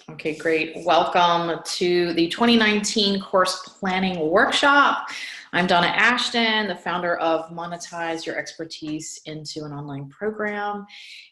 Okay, great. Welcome to the 2019 course planning workshop. I'm Donna Ashton, the founder of Monetize Your Expertise into an Online Program.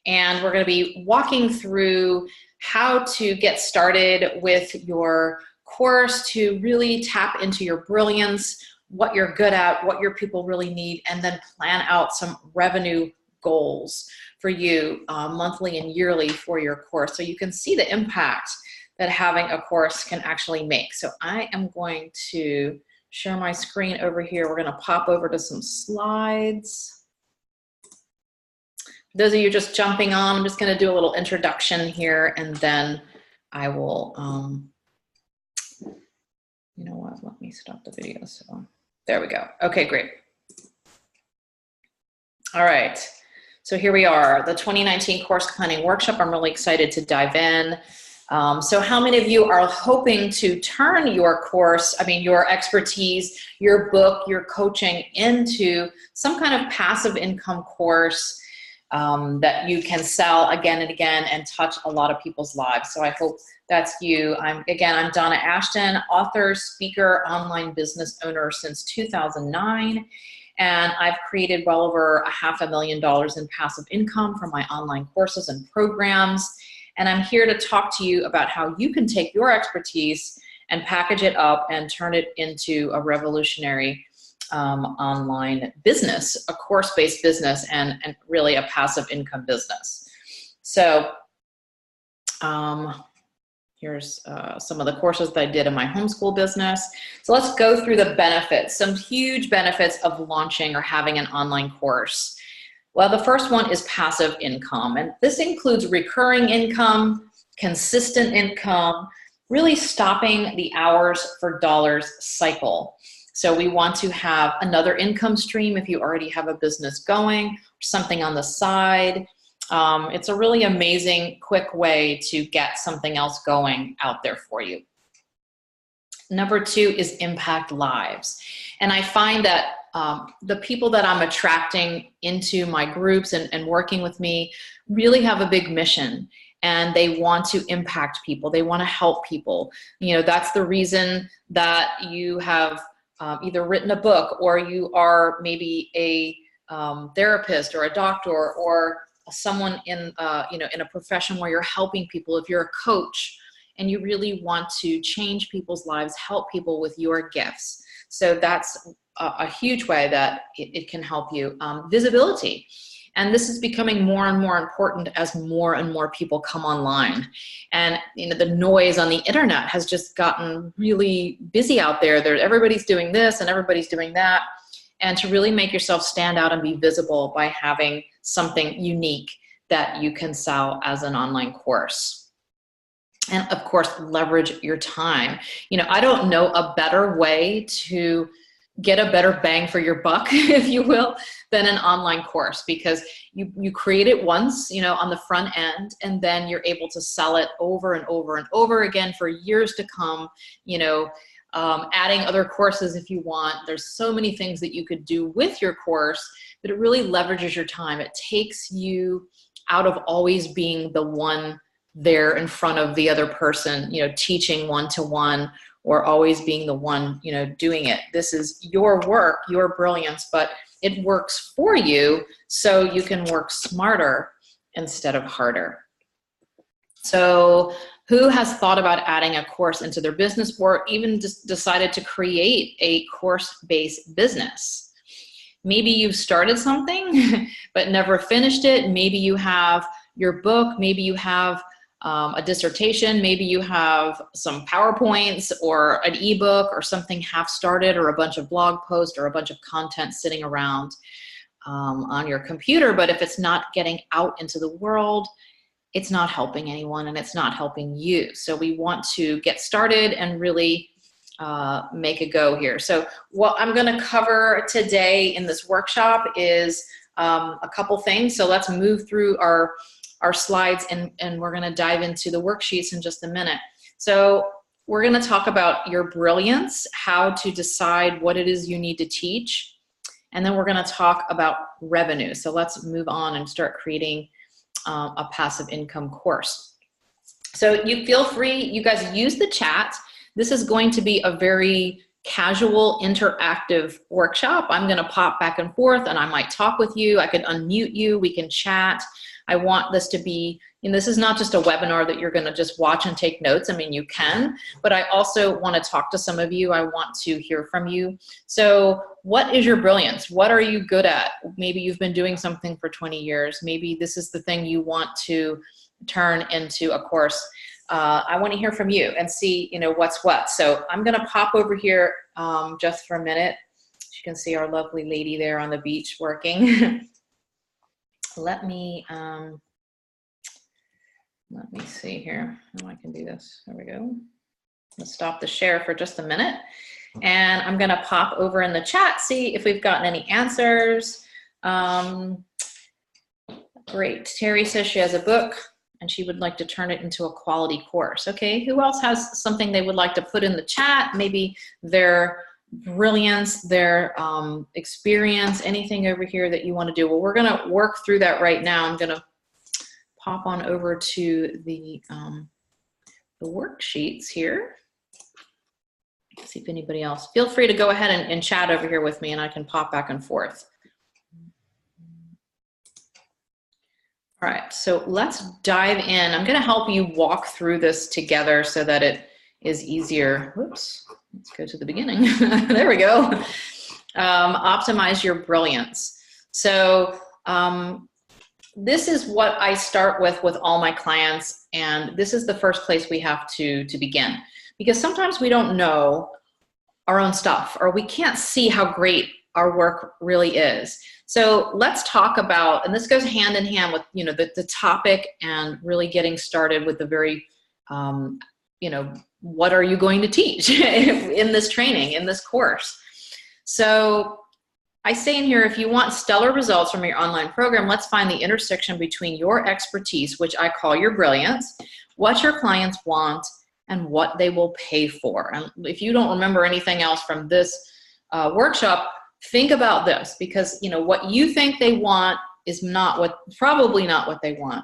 And we're going to be walking through how to get started with your course to really tap into your brilliance, what you're good at, what your people really need, and then plan out some revenue goals for you monthly and yearly for your course so you can see the impact that having a course can actually make. So I am going to share my screen over here. We're going to pop over to some slides. For those of you just jumping on, I'm just going to do a little introduction here, and then I will, you know what, let me stop the video. So there we go. Okay, great. All right. So here we are, the 2019 course planning workshop. I'm really excited to dive in. So how many of you are hoping to turn your course, your expertise, your book, your coaching into some kind of passive income course that you can sell again and again and touch a lot of people's lives? So I hope that's you. I'm Donna Ashton, author, speaker, online business owner since 2009. And I've created well over $500,000 in passive income from my online courses and programs. And I'm here to talk to you about how you can take your expertise and package it up and turn it into a revolutionary online business, a course-based business, and really a passive income business. So here's some of the courses that I did in my homeschool business. So let's go through the benefits, some huge benefits of launching or having an online course. Well, the first one is passive income, and this includes recurring income, consistent income, really stopping the hours for dollars cycle. So we want to have another income stream if you already have a business going, or something on the side. It's a really amazing, quick way to get something else going out there for you. Number two is impact lives. And I find that the people that I'm attracting into my groups and working with me really have a big mission, and they want to impact people. They want to help people. You know, that's the reason that you have either written a book, or you are maybe a therapist or a doctor or someone in in a profession where you're helping people. If you're a coach and you really want to change people's lives, help people with your gifts. So that's a huge way that it can help you. Visibility. And this is becoming more and more important as more and more people come online. And the noise on the internet has just gotten really busy out there. Everybody's doing this and everybody's doing that. And to really make yourself stand out and be visible by having something unique that you can sell as an online course. And of course, leverage your time. I don't know a better way to get a better bang for your buck, if you will, than an online course, because you create it once, on the front end, and then you're able to sell it over and over and over again for years to come, adding other courses if you want. There's so many things that you could do with your course, but it really leverages your time. It takes you out of always being the one there in front of the other person, teaching one-to-one, or always being the one, doing it. This is your work, your brilliance, but it works for you so you can work smarter instead of harder. So who has thought about adding a course into their business, or even just decided to create a course-based business? Maybe you've started something but never finished it. Maybe you have your book, maybe you have a dissertation, maybe you have some PowerPoints or an ebook or something half started, or a bunch of blog posts or a bunch of content sitting around on your computer. But if it's not getting out into the world, it's not helping anyone and it's not helping you. So we want to get started and really make a go here. So what I'm going to cover today in this workshop is a couple things. So let's move through our slides, and we're going to dive into the worksheets in just a minute. So we're going to talk about your brilliance, how to decide what it is you need to teach, and then we're going to talk about revenue. So let's move on and start creating a passive income course. So you feel free, you guys use the chat. This is going to be a very casual, interactive workshop. I'm gonna pop back and forth and I might talk with you. I could unmute you, we can chat. I want this to be, this is not just a webinar that you're gonna just watch and take notes. I mean, you can, but I also wanna talk to some of you. I want to hear from you. So what is your brilliance? What are you good at? Maybe you've been doing something for 20 years. Maybe this is the thing you want to turn into a course. I want to hear from you and see, what's what. So I'm going to pop over here just for a minute. You can see our lovely lady there on the beach working. Let me see here how I can do this. There we go. Let's stop the share for just a minute. And I'm going to pop over in the chat, see if we've gotten any answers. Great. Terry says she has a book and she would like to turn it into a quality course. Okay, who else has something they would like to put in the chat? Maybe their brilliance, their experience, anything over here that you want to do. Well, we're gonna work through that right now. I'm gonna pop on over to the worksheets here. Let's see if anybody else. Feel free to go ahead and chat over here with me and I can pop back and forth. All right, so let's dive in. I'm gonna help you walk through this together so that it is easier. Whoops, let's go to the beginning. There we go. Optimize your brilliance. So this is what I start with all my clients, and this is the first place we have to begin. Because sometimes we don't know our own stuff, or we can't see how great our work really is. So let's talk about, and this goes hand in hand with the topic and really getting started with the very, what are you going to teach in this training, in this course? So I say in here, if you want stellar results from your online program, let's find the intersection between your expertise, which I call your brilliance, what your clients want, and what they will pay for. And if you don't remember anything else from this workshop, think about this, because what you think they want is probably not what they want.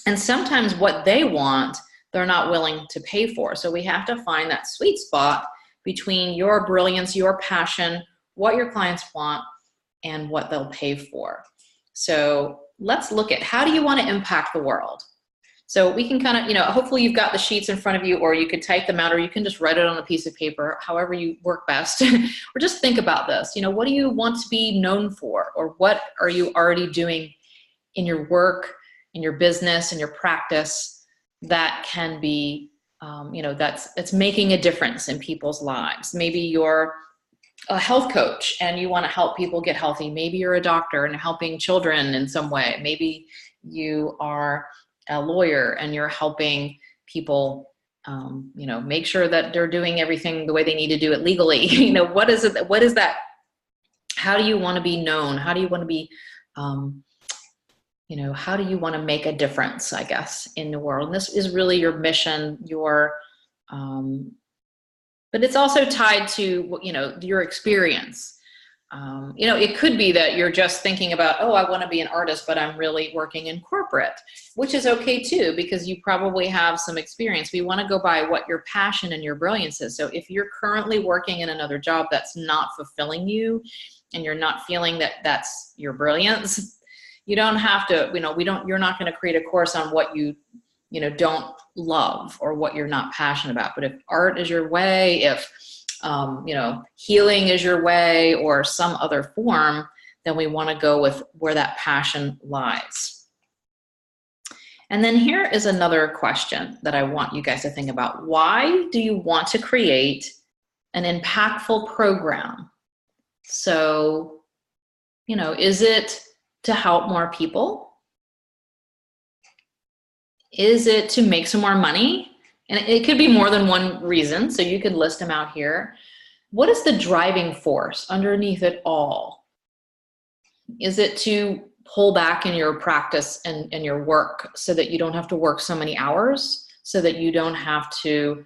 And sometimes what they want, they're not willing to pay for. So we have to find that sweet spot between your brilliance, your passion, what your clients want, and what they'll pay for. So let's look at, how do you want to impact the world? So we can kind of, hopefully you've got the sheets in front of you, or you could type them out, or you can just write it on a piece of paper, however you work best. Or just think about this. What do you want to be known for? Or what are you already doing in your work, in your business, in your practice that can be, that's making a difference in people's lives? Maybe you're a health coach and you want to help people get healthy. Maybe you're a doctor and helping children in some way. Maybe you are a lawyer and you're helping people, make sure that they're doing everything the way they need to do it legally. What is it? What is that? How do you want to be known? How do you want to be, how do you want to make a difference, I guess, in the world? And this is really your mission, but it's also tied to, your experience. It could be that you're just thinking about, oh, I want to be an artist, but I'm really working in corporate, which is okay too, because you probably have some experience. We want to go by what your passion and your brilliance is. So if you're currently working in another job that's not fulfilling you, and you're not feeling that that's your brilliance, you don't have to, you're not going to create a course on what you don't love or what you're not passionate about. But if art is your way, if healing is your way, or some other form, then we want to go with where that passion lies. And then here is another question that I want you guys to think about. Why do you want to create an impactful program? So, is it to help more people? Is it to make some more money? And it could be more than one reason, so you could list them out here. What is the driving force underneath it all? Is it to pull back in your practice and your work so that you don't have to work so many hours, so that you don't have to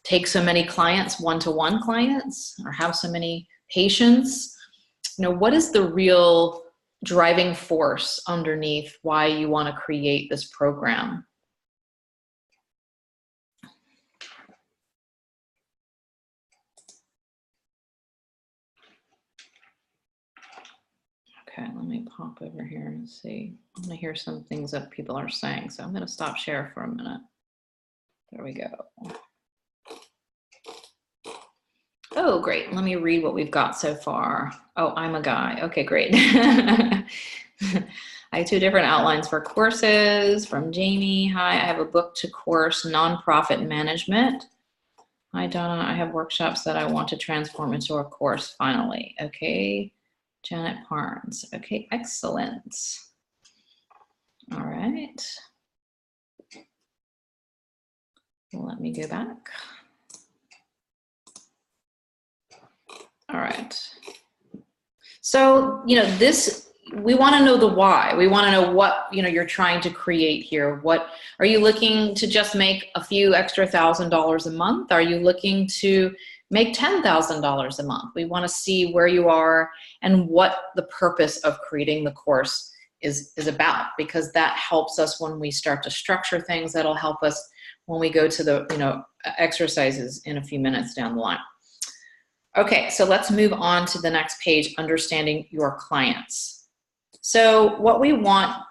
take so many clients, one-to-one clients, or have so many patients? What is the real driving force underneath why you want to create this program? Okay, let me pop over here and see. I'm gonna hear some things that people are saying, so I'm gonna stop share for a minute. There we go. Oh, great. Let me read what we've got so far. Oh, I'm a guy. Okay, great. I have 2 different outlines for courses from Jamie. Hi, I have a book to course nonprofit management. Hi, Donna. I have workshops that I want to transform into a course finally. Okay. Janet Parnes. Okay, excellent. All right. Let me go back. All right. So, you know, this, we want to know the why. We want to know what, you know, you're trying to create here. What are you looking to just make a few extra $1,000s a month? Are you looking to make $10,000 a month? We want to see where you are and what the purpose of creating the course is about, because that helps us when we start to structure things. That'll help us when we go to the, you know, exercises in a few minutes down the line. Okay, so let's move on to the next page, understanding your clients. So what we want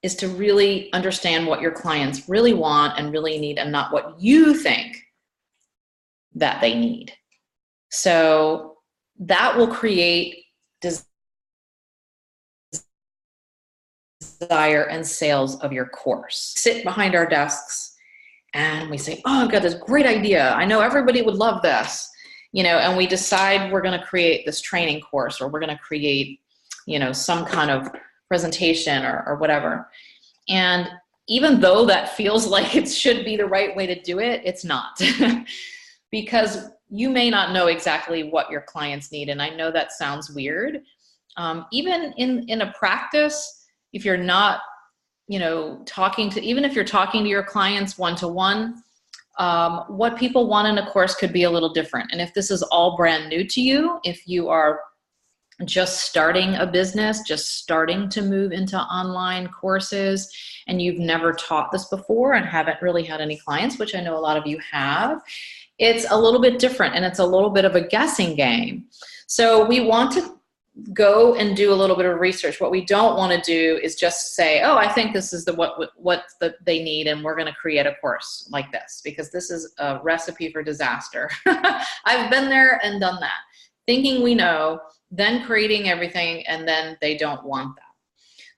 is to really understand what your clients really want and really need, and not what you think that they need. So that will create desire and sales of your course. Sit behind our desks and we say, oh, I've got this great idea. I know everybody would love this. You know, and we decide we're going to create this training course, or we're going to create, you know, some kind of presentation or whatever. And even though that feels like it should be the right way to do it, it's not. Because you may not know exactly what your clients need. And I know that sounds weird. Even in a practice, if you're not, you know, even if you're talking to your clients one-to-one, what people want in a course could be a little different. And if this is all brand new to you, if you are just starting a business, just starting to move into online courses, and you've never taught this before and haven't really had any clients, which I know a lot of you have, it's a little bit different and it's a little bit of a guessing game. So we want to go and do a little bit of research. What we don't want to do is just say, oh, I think this is what they need, and we're going to create a course like this, because this is a recipe for disaster. I've been there and done that, thinking we know, then creating everything, and then they don't want that.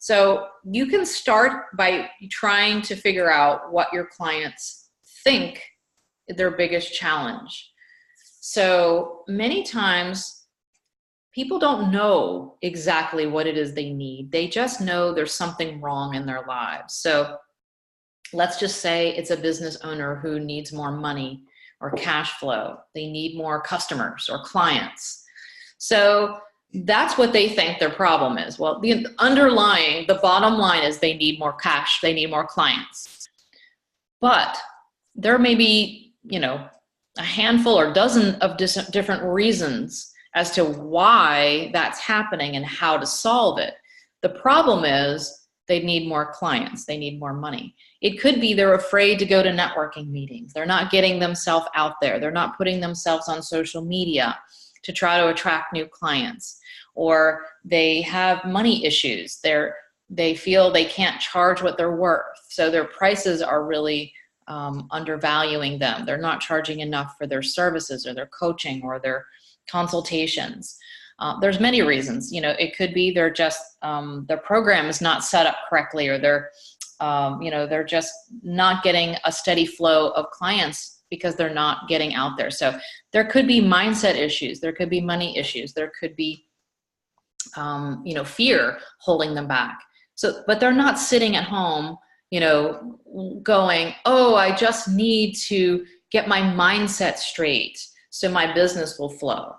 So you can start by trying to figure out what your clients think their biggest challenge. So many times, people don't know exactly what it is they need. They just know there's something wrong in their lives. So let's just say it's a business owner who needs more money or cash flow. They need more customers or clients. So that's what they think their problem is. Well, the bottom line is they need more cash, they need more clients. But there may be, you know, a handful or dozen of different reasons as to why that's happening and how to solve it. The problem is they need more clients, they need more money. It could be they're afraid to go to networking meetings. They're not getting themselves out there. They're not putting themselves on social media to try to attract new clients. Or they have money issues. They feel they can't charge what they're worth. So their prices are really undervaluing them. They're not charging enough for their services or their coaching or their consultations. There's many reasons. You know, it could be they're just their program is not set up correctly, or they're they're just not getting a steady flow of clients because they're not getting out there. So there could be mindset issues. There could be money issues. There could be fear holding them back. So, but they're not sitting at home, you know, going, oh, I just need to get my mindset straight so my business will flow.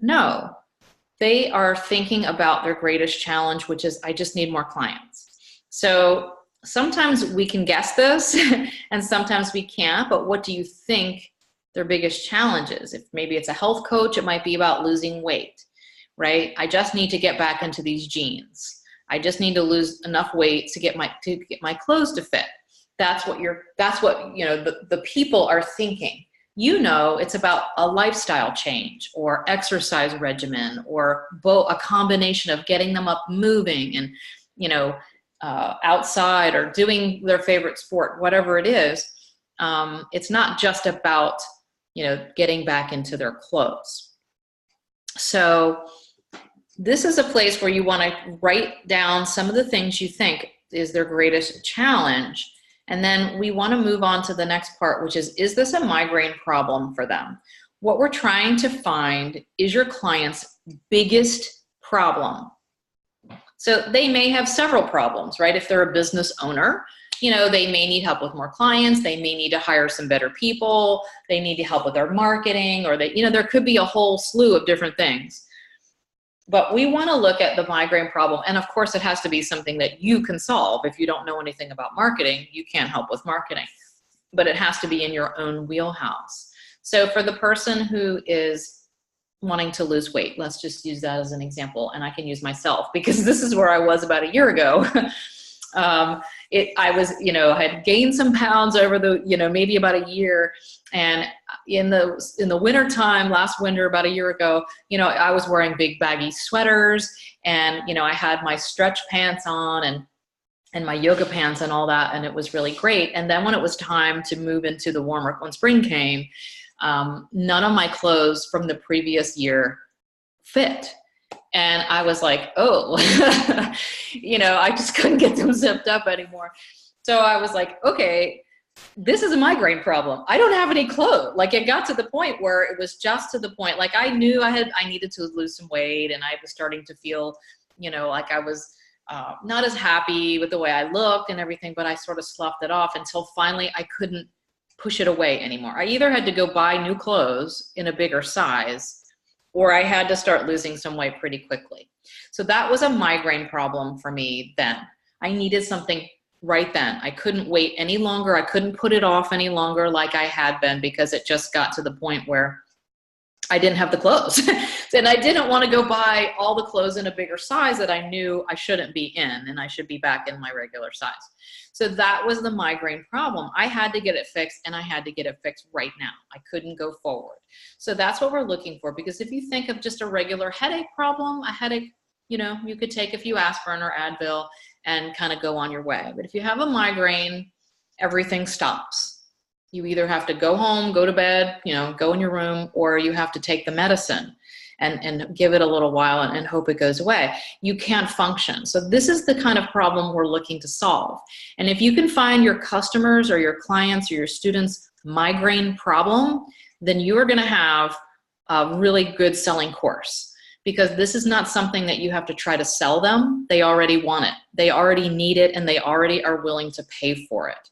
No, they are thinking about their greatest challenge, which is, I just need more clients. So sometimes we can guess this and sometimes we can't, but what do you think their biggest challenge is? If maybe it's a health coach, it might be about losing weight, right? I just need to get back into these jeans. I just need to lose enough weight to get my clothes to fit. That's what the people are thinking. you know it's about a lifestyle change or exercise regimen or a combination of getting them up moving and, you know, outside or doing their favorite sport, whatever it is. It's not just about, you know, getting back into their clothes. So this is a place where you want to write down some of the things you think is their greatest challenge. And then we want to move on to the next part, which is this a migraine problem for them? What we're trying to find is your client's biggest problem. So they may have several problems, right? If they're a business owner, you know, they may need help with more clients. They may need to hire some better people. They need to help with their marketing, or they, you know, there could be a whole slew of different things. But we want to look at the migraine problem. And of course, it has to be something that you can solve. If you don't know anything about marketing, you can't help with marketing. But it has to be in your own wheelhouse. So for the person who is wanting to lose weight, let's just use that as an example. And I can use myself because this is where I was about a year ago. I was, you know, had gained some pounds over the, you know, maybe about a year. And in the winter time, last winter, about a year ago, you know, I was wearing big baggy sweaters and, you know, I had my stretch pants on and my yoga pants and all that. And it was really great. And then when it was time to move into the warmer, when spring came, none of my clothes from the previous year fit. And I was like, oh, you know, I just couldn't get them zipped up anymore. So I was like, okay, this is a migraine problem. I don't have any clothes. Like it got to the point where it was just to the point, like I knew I needed to lose some weight and I was starting to feel, you know, like I was not as happy with the way I looked and everything, but I sort of sloughed it off until finally I couldn't push it away anymore. I either had to go buy new clothes in a bigger size or I had to start losing some weight pretty quickly. So that was a migraine problem for me then. I needed something right then. I couldn't wait any longer. I couldn't put it off any longer like I had been because it just got to the point where I didn't have the clothes. And I didn't want to go buy all the clothes in a bigger size that I knew I shouldn't be in and I should be back in my regular size. So that was the migraine problem. I had to get it fixed and I had to get it fixed right now. I couldn't go forward. So that's what we're looking for, because if you think of just a regular headache problem, a headache, you know, you could take a few aspirin or Advil and kind of go on your way. But if you have a migraine, everything stops. You either have to go home, go to bed, you know, go in your room, or you have to take the medicine and give it a little while and hope it goes away. You can't function. So this is the kind of problem we're looking to solve. And if you can find your customers or your clients or your students' migraine problem, then you are going to have a really good selling course, because this is not something that you have to try to sell them. They already want it. They already need it, and they already are willing to pay for it.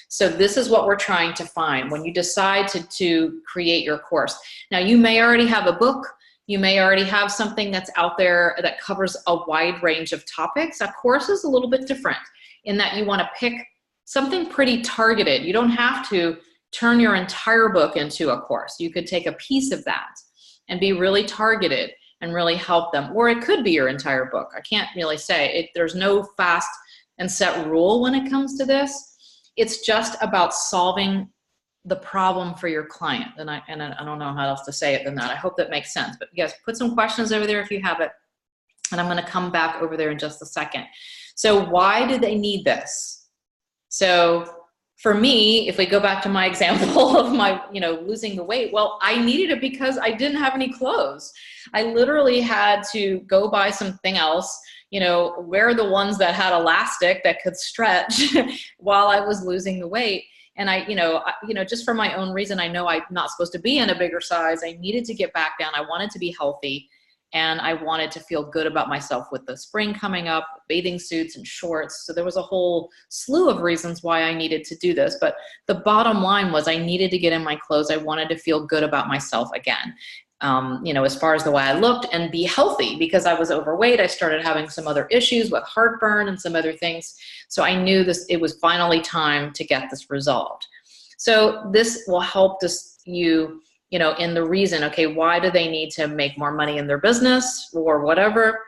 So this is what we're trying to find when you decide to create your course. Now, you may already have a book. You may already have something that's out there that covers a wide range of topics. A course is a little bit different in that you want to pick something pretty targeted. You don't have to turn your entire book into a course. You could take a piece of that and be really targeted and really help them. Or it could be your entire book. I can't really say. There's no fast and set rule when it comes to this. It's just about solving the problem for your client. And I don't know how else to say it than that. I hope that makes sense. But yes, put some questions over there if you have it. And I'm going to come back over there in just a second. So why do they need this? So for me, if we go back to my example of my, you know, losing the weight, well, I needed it because I didn't have any clothes. I literally had to go buy something else, you know, wear the ones that had elastic that could stretch while I was losing the weight. And I, just for my own reason, I know I'm not supposed to be in a bigger size. I needed to get back down. I wanted to be healthy, and I wanted to feel good about myself with the spring coming up, bathing suits and shorts. So there was a whole slew of reasons why I needed to do this. But the bottom line was I needed to get in my clothes. I wanted to feel good about myself again. As far as the way I looked, and be healthy, because I was overweight. I started having some other issues with heartburn and some other things. So I knew it was finally time to get this resolved. So this will help you in the reason, okay, why do they need to make more money in their business or whatever?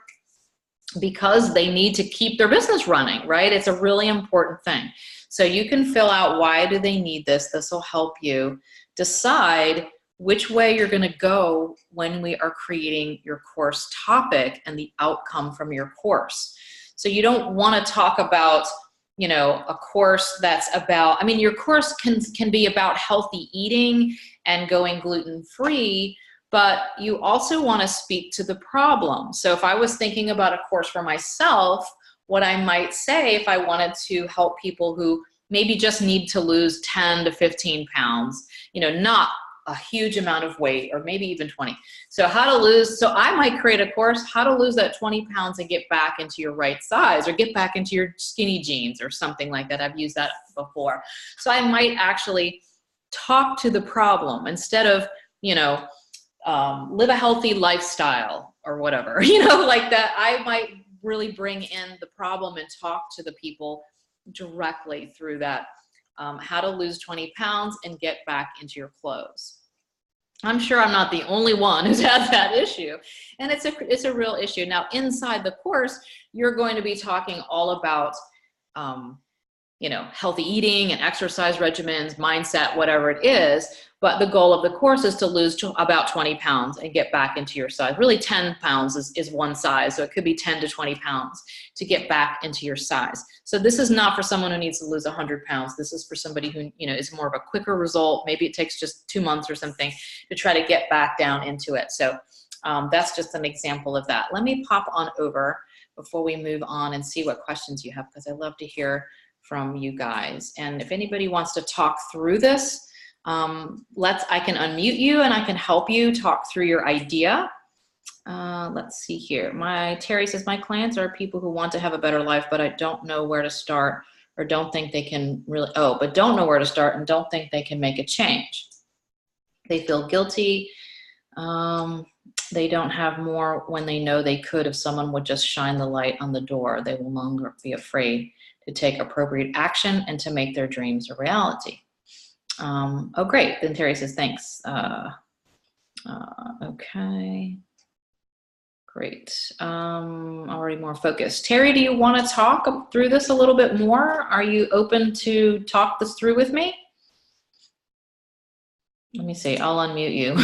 Because they need to keep their business running, right? It's a really important thing. So you can fill out why do they need this. This will help you decide which way you're going to go when we are creating your course topic and the outcome from your course. So you don't want to talk about, you know, a course that's about, I mean, your course can be about healthy eating and going gluten-free, but you also want to speak to the problem. So if I was thinking about a course for myself, what I might say if I wanted to help people who maybe just need to lose 10 to 15 pounds, you know, not a huge amount of weight, or maybe even 20. So I might create a course, how to lose that 20 pounds and get back into your right size, or get back into your skinny jeans or something like that. I've used that before. So I might actually talk to the problem instead of, you know, live a healthy lifestyle or whatever, you know, like that. I might really bring in the problem and talk to the people directly through that. How to lose 20 pounds and get back into your clothes. I'm sure I'm not the only one who's had that issue, and it's a real issue. Now, inside the course, you're going to be talking all about, you know, healthy eating and exercise regimens, mindset, whatever it is. But the goal of the course is to lose about 20 pounds and get back into your size. Really 10 pounds is one size. So it could be 10 to 20 pounds to get back into your size. So this is not for someone who needs to lose 100 pounds. This is for somebody who, you know, is more of a quicker result. Maybe it takes just 2 months or something to try to get back down into it. So that's just an example of that. Let me pop on over before we move on and see what questions you have, because I love to hear from you guys. And if anybody wants to talk through this, I can unmute you and I can help you talk through your idea. Let's see here. Terry says, my clients are people who want to have a better life, but I don't know where to start, or don't think they can really, but don't know where to start and don't think they can make a change. They feel guilty. They don't have more when they know they could if someone would just shine the light on the door. They will no longer be afraid to take appropriate action and to make their dreams a reality. Oh, great. Then Terry says, thanks. Okay. Great. Already more focused. Terry, do you want to talk through this a little bit more? Are you open to talk this through with me? Let me see. I'll unmute you.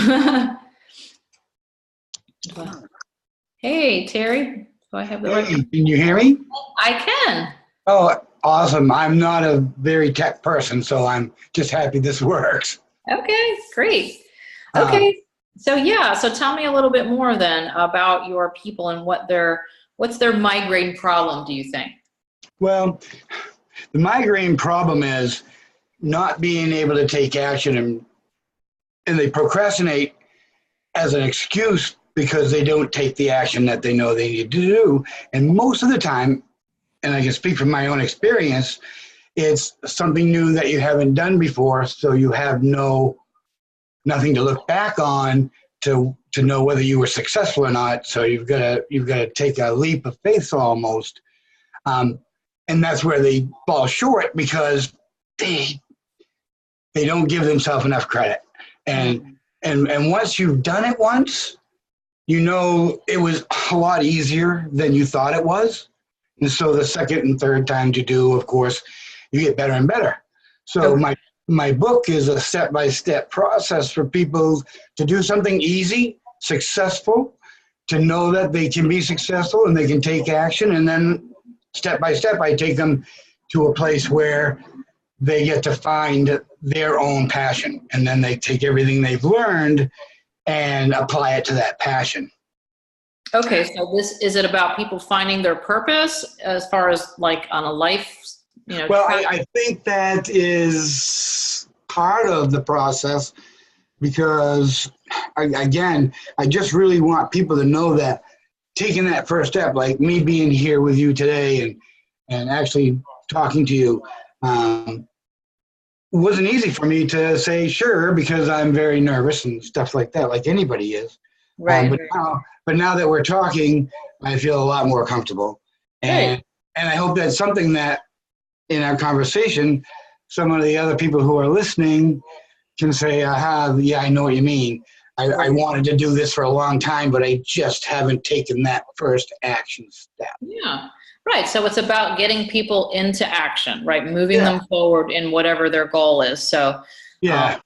Hey, Terry. Do I have the right? Can you hear me? I can. Oh, awesome. I'm not a very tech person, so I'm just happy this works. Okay, great. Okay, so tell me a little bit more then about your people and what's their migraine problem, do you think? Well, the migraine problem is not being able to take action, and they procrastinate as an excuse because they don't take the action that they know they need to do. And most of the time, and I can speak from my own experience, it's something new that you haven't done before, so you have nothing to look back on to know whether you were successful or not. So you've got to take a leap of faith almost, and that's where they fall short because they don't give themselves enough credit. And once you've done it once, you know it was a lot easier than you thought it was. And so the second and third times you do, of course, you get better and better. So my book is a step-by-step process for people to do something easy, successful, to know that they can be successful and they can take action. And then step by step, I take them to a place where they get to find their own passion. And then they take everything they've learned and apply it to that passion. Okay, so is it about people finding their purpose as far as like on a life, you know? Well, I think that is part of the process because, again, I just really want people to know that taking that first step, like me being here with you today and actually talking to you, wasn't easy for me to say sure because I'm very nervous and stuff like that, like anybody is. Right. But now that we're talking, I feel a lot more comfortable. And I hope that's something that in our conversation, some of the other people who are listening can say, yeah, I know what you mean. I wanted to do this for a long time, but I just haven't taken that first action step. Yeah. Right. So it's about getting people into action, right? Moving Yeah. them forward in whatever their goal is. So um, Yeah.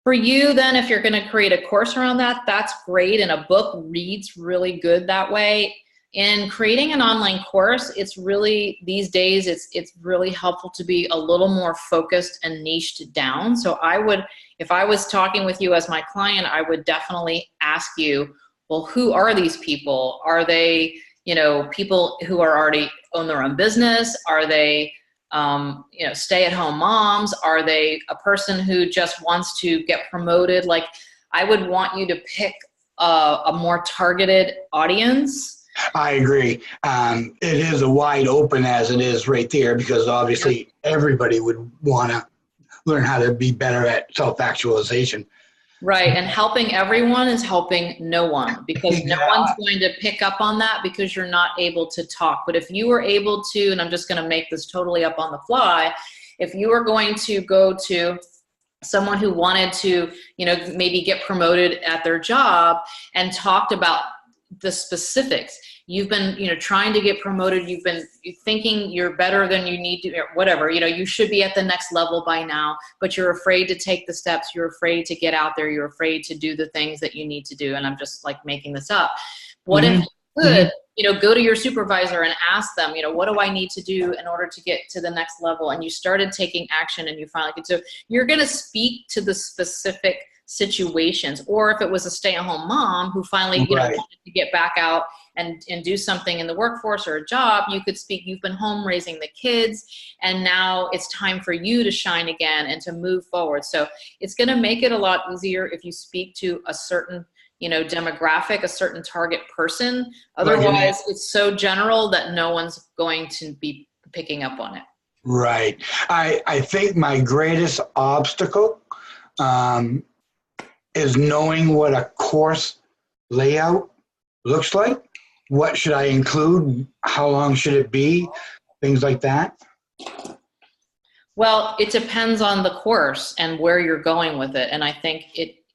for you, then, if you're going to create a course around that, that's great. And a book reads really good that way. In creating an online course, it's really, these days, it's really helpful to be a little more focused and niched down. So I would, if I was talking with you as my client, I would definitely ask you, well, who are these people? Are they, people who are already own their own business? Are they stay-at-home moms? Are they a person who just wants to get promoted? Like, I would want you to pick a more targeted audience. I agree. It is a wide open as it is right there, because obviously everybody would want to learn how to be better at self-actualization. Right, and helping everyone is helping no one, because no Yeah. one's going to pick up on that because you're not able to talk. But if you were able to, and I'm just going to make this totally up on the fly, if you were going to go to someone who wanted to, maybe get promoted at their job and talked about the specifics. You've been, trying to get promoted. You've been thinking you're better than you need to, or whatever, you should be at the next level by now, but you're afraid to take the steps. You're afraid to get out there. You're afraid to do the things that you need to do. And I'm just like making this up. What if you could, go to your supervisor and ask them, what do I need to do in order to get to the next level? And you started taking action and you finally could. So you're going to speak to the specific situations. Or if it was a stay-at-home mom who finally, Right. wanted to get back out and do something in the workforce or a job, you could speak. You've been home raising the kids, and now it's time for you to shine again and to move forward. So it's going to make it a lot easier if you speak to a certain demographic, a certain target person. Otherwise, it's so general that no one's going to be picking up on it. Right. I think my greatest obstacle is knowing what a course layout looks like. What should I include? How long should it be? Things like that. Well, it depends on the course and where you're going with it. And I think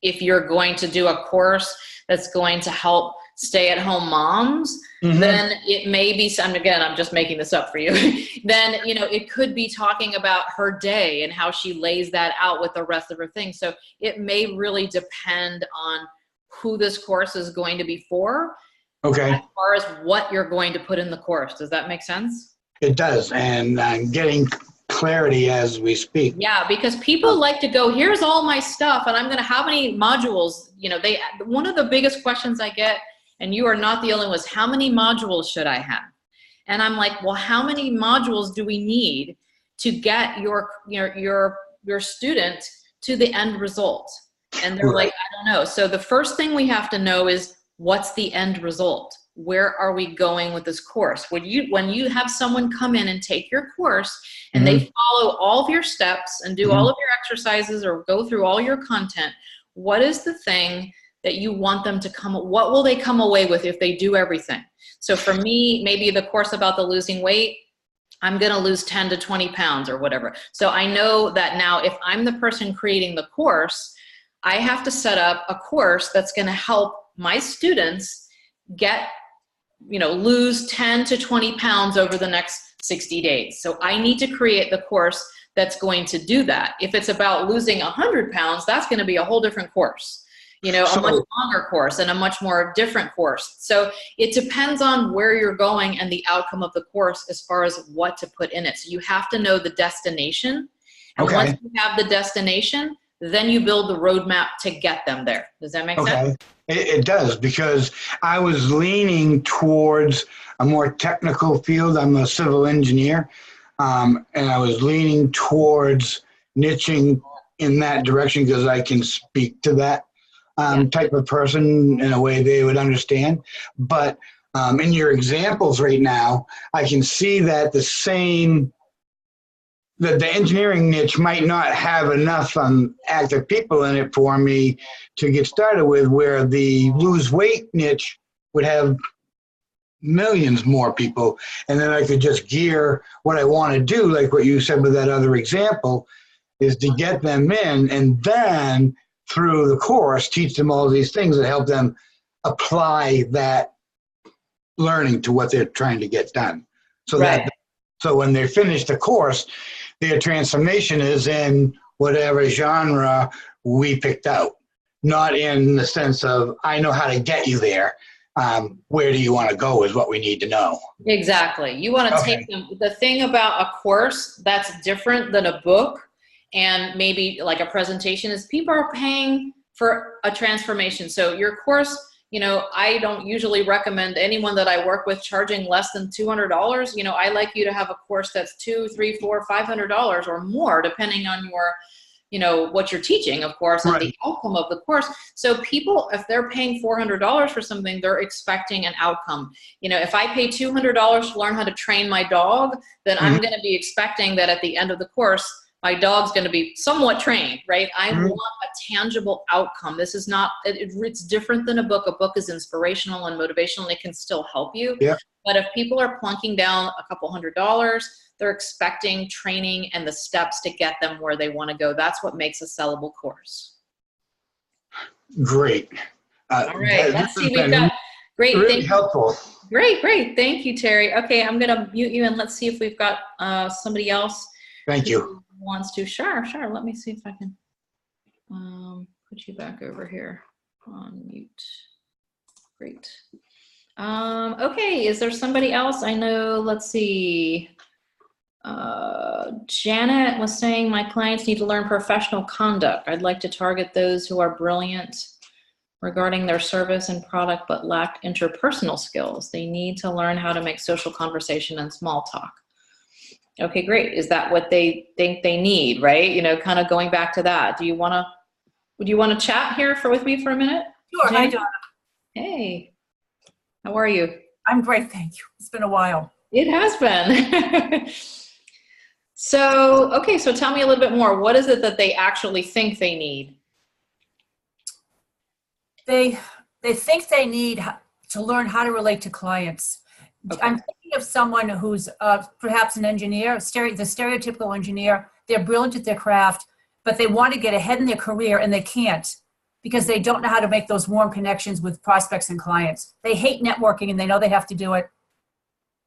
if you're going to do a course that's going to help stay-at-home moms, then it may be some, again, I'm just making this up for you. Then, it could be talking about her day and how she lays that out with the rest of her things. So it may really depend on who this course is going to be for. Okay. As far as what you're going to put in the course. Does that make sense? It does. And I'm getting clarity as we speak. Yeah, because people like to go, here's all my stuff, and I'm going to, how many modules, one of the biggest questions I get, and you are not the only one, is how many modules should I have? And I'm like, well, how many modules do we need to get your student to the end result? And they're like, I don't know. So the first thing we have to know is, what's the end result? Where are we going with this course? When you have someone come in and take your course and they follow all of your steps and do all of your exercises or go through all your content, what is the thing that you want them to what will they come away with if they do everything? So for me, maybe the course about the losing weight, I'm going to lose 10 to 20 pounds or whatever. So I know that now if I'm the person creating the course, I have to set up a course that's going to help my students lose 10 to 20 pounds over the next 60 days. So I need to create the course that's going to do that. If it's about losing 100 pounds, that's going to be a whole different course, a much longer course and a much more different course. So it depends on where you're going and the outcome of the course as far as what to put in it. So you have to know the destination. And once you have the destination, then you build the roadmap to get them there. Does that make sense? It does, because I was leaning towards a more technical field. I'm a civil engineer, and I was leaning towards niching in that direction because I can speak to that type of person in a way they would understand. But in your examples right now, I can see that that the engineering niche might not have enough active people in it for me to get started with, where the lose weight niche would have millions more people. And then I could just gear what I want to do, like what you said with that other example, is to get them in and then through the course, teach them all these things that help them apply that learning to what they're trying to get done. So Right. that, so when they finish the course, their transformation is in whatever genre we picked out, not in the sense of, I know how to get you there. Where do you want to go is what we need to know. Exactly. You want to take Okay. them. The thing about a course that's different than a book and maybe like a presentation is people are paying for a transformation. So your course, you know, I don't usually recommend anyone that I work with charging less than $200. You know, I like you to have a course that's $200, $300, $400, $500 or more, depending on your, you know, what you're teaching, of course, and the Right. outcome of the course. So people, if they're paying $400 for something, they're expecting an outcome. You know, if I pay $200 to learn how to train my dog, then I'm going to be expecting that at the end of the course, my dog's going to be somewhat trained, right? I want a tangible outcome. This is not, it's different than a book. A book is inspirational and motivational, and it can still help you. Yeah. But if people are plunking down a couple $100s, they're expecting training and the steps to get them where they want to go. That's what makes a sellable course. Great. All right, let's see. We've got great. Really helpful. Great. Thank you, Terry. Okay, I'm going to mute you and let's see if we've got somebody else. Thank you. Wants to. Sure. Let me see if I can put you back over here on mute. Great. Okay, is there somebody else? I know, let's see. Janet was saying my clients need to learn professional conduct. I'd like to target those who are brilliant regarding their service and product but lack interpersonal skills. They need to learn how to make social conversation and small talk. Okay, great. Is that what they think they need, right? You know, kind of going back to that. Would you want to chat here with me for a minute? Sure. Janet? Hi, Donna. Hey, how are you? I'm great, thank you. It's been a while. It has been. So, okay, so tell me a little bit more. What is it that they actually think they need? They think they need to learn how to relate to clients. Okay. I'm thinking of someone who's perhaps an engineer, the stereotypical engineer. They're brilliant at their craft, but they want to get ahead in their career and they can't because they don't know how to make those warm connections with prospects and clients. They hate networking and they know they have to do it.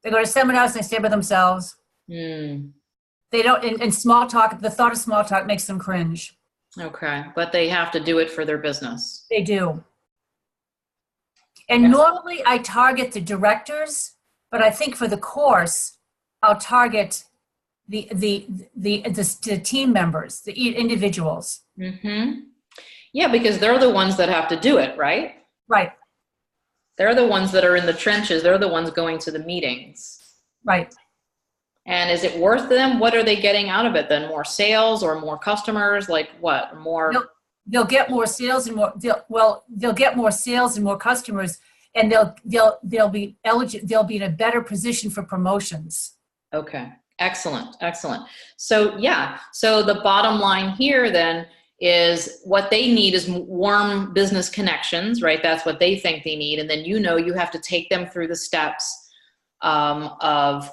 They go to seminars and they stay by themselves. They don't, and small talk, the thought of small talk makes them cringe. Okay, but they have to do it for their business. They do. And normally I target the directors, but I think for the course, I'll target the team members, the individuals. Yeah, because they're the ones that have to do it, right? Right. They're the ones that are in the trenches. They're the ones going to the meetings. Right. And is it worth them? What are they getting out of it then? More sales or more customers? Like what? More? They'll get more sales and more. They'll get more sales and more customers, and they'll be eligible. They'll be in a better position for promotions. Okay. Excellent. So yeah. So the bottom line here then is what they need is warm business connections, right? That's what they think they need. And then, you know, you have to take them through the steps of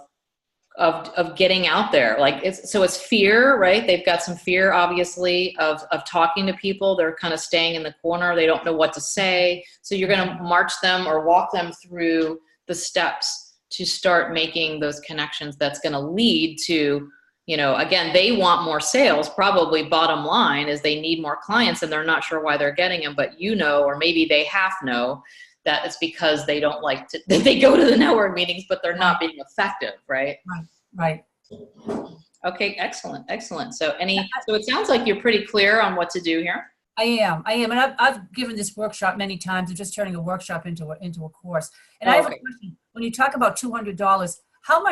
getting out there. Like it's fear, right? They've got some fear, obviously, of talking to people. They're kind of staying in the corner. They don't know what to say. So you're going to march them or walk them through the steps to start making those connections. That's going to lead to, you know, again, they want more sales. Probably bottom line is they need more clients and they're not sure why they're getting them, but you know, or maybe they half know that it's because they don't like to, they go to the network meetings, but they're not being effective, right? Right. Okay, excellent. So so it sounds like you're pretty clear on what to do here. I am, and I've given this workshop many times. I'm just turning a workshop into a course. And I have a question. When you talk about $200, how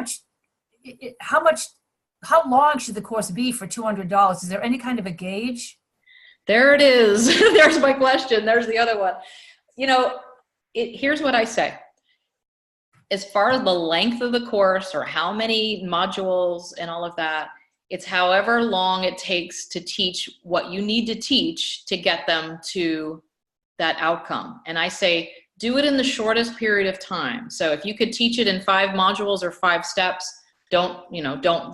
long should the course be for $200? Is there any kind of a gauge? There it is. There's my question. There's the other one. You know, here's what I say. As far as the length of the course or how many modules and all of that, it's however long it takes to teach what you need to teach to get them to that outcome. And I say, do it in the shortest period of time. So if you could teach it in 5 modules or 5 steps, don't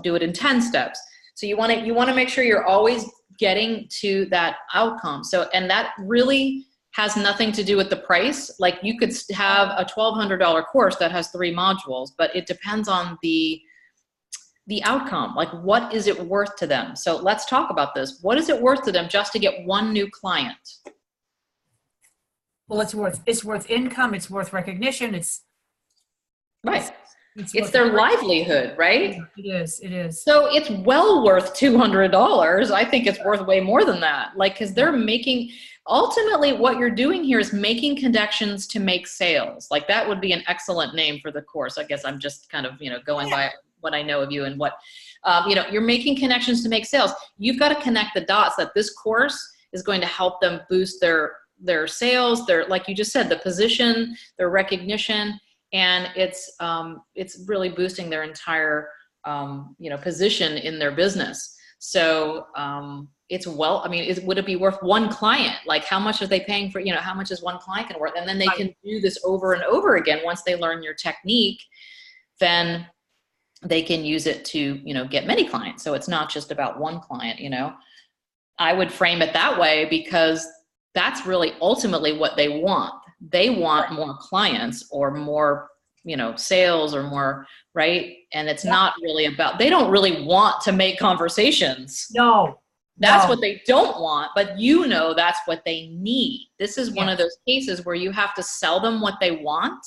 do it in 10 steps. So you want to make sure you're always getting to that outcome. So, and that really has nothing to do with the price. Like you could have a $1,200 course that has 3 modules, but it depends on the outcome. Like what is it worth to them? So let's talk about this. What is it worth to them just to get one new client? Well, it's worth income. It's worth recognition. Right. It's their livelihood, right? Yeah, it is. So it's well worth $200. I think it's worth way more than that. Like, cause they're making, ultimately what you're doing here is making connections to make sales. Like that would be an excellent name for the course. I guess I'm just kind of, going by what I know of you and what, you're making connections to make sales. You've got to connect the dots that this course is going to help them boost their sales, their, like you just said, the position, their recognition, and it's really boosting their entire, position in their business. So it's would it be worth one client? Like how much are they paying for, how much is one client going to worth? And then they can do this over and over again. Once they learn your technique, then they can use it to, get many clients. So it's not just about one client, I would frame it that way because that's really ultimately what they want. They want more clients or more, sales or more, right? And it's not really about, they don't really want to make conversations. No. That's what they don't want, but that's what they need. This is one of those cases where you have to sell them what they want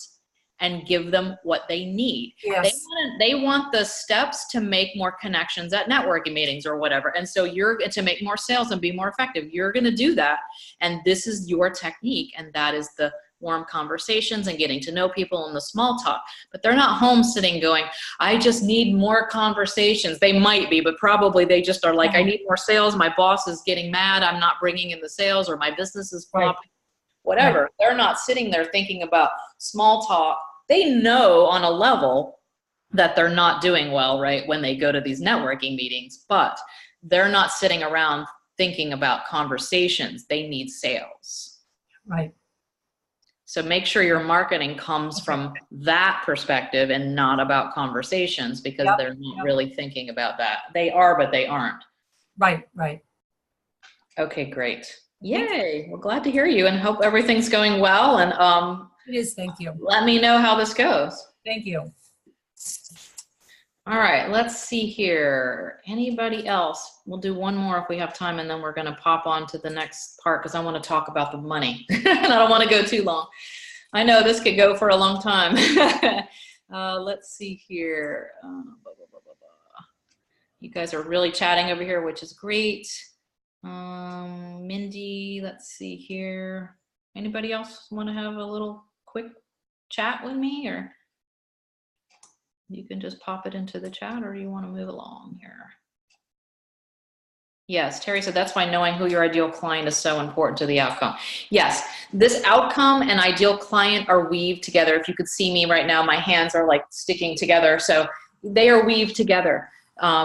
and give them what they need. Yes. They want the steps to make more connections at networking meetings or whatever. And so you're to make more sales and be more effective. You're going to do that. And this is your technique. And that is the warm conversations and getting to know people and the small talk. But they're not home sitting going, I just need more conversations. They might be, but probably they just are like, I need more sales. My boss is getting mad. I'm not bringing in the sales, or my business is flopping. Whatever. Right. They're not sitting there thinking about small talk. They know on a level that they're not doing well, right, when they go to these networking meetings, but they're not sitting around thinking about conversations. They need sales. Right. So make sure your marketing comes from that perspective and not about conversations, because they're not really thinking about that. They are, but they aren't. Right. Okay, great. Yay. We're glad to hear you and hope everything's going well. And it is. Thank you. Let me know how this goes. Thank you. All right, let's see here. Anybody else? We'll do one more if we have time, and then we're going to pop on to the next part because I want to talk about the money. And I don't want to go too long. I know this could go for a long time. Let's see here. You guys are really chatting over here, which is great. Mindy, let's see here. Anybody else want to have a little quick chat with me, or you can just pop it into the chat, or you want to move along here? Yes, Terry said that's why knowing who your ideal client is so important to the outcome. Yes, this outcome and ideal client are weaved together. If you could see me right now, my hands are like sticking together. So they are weaved together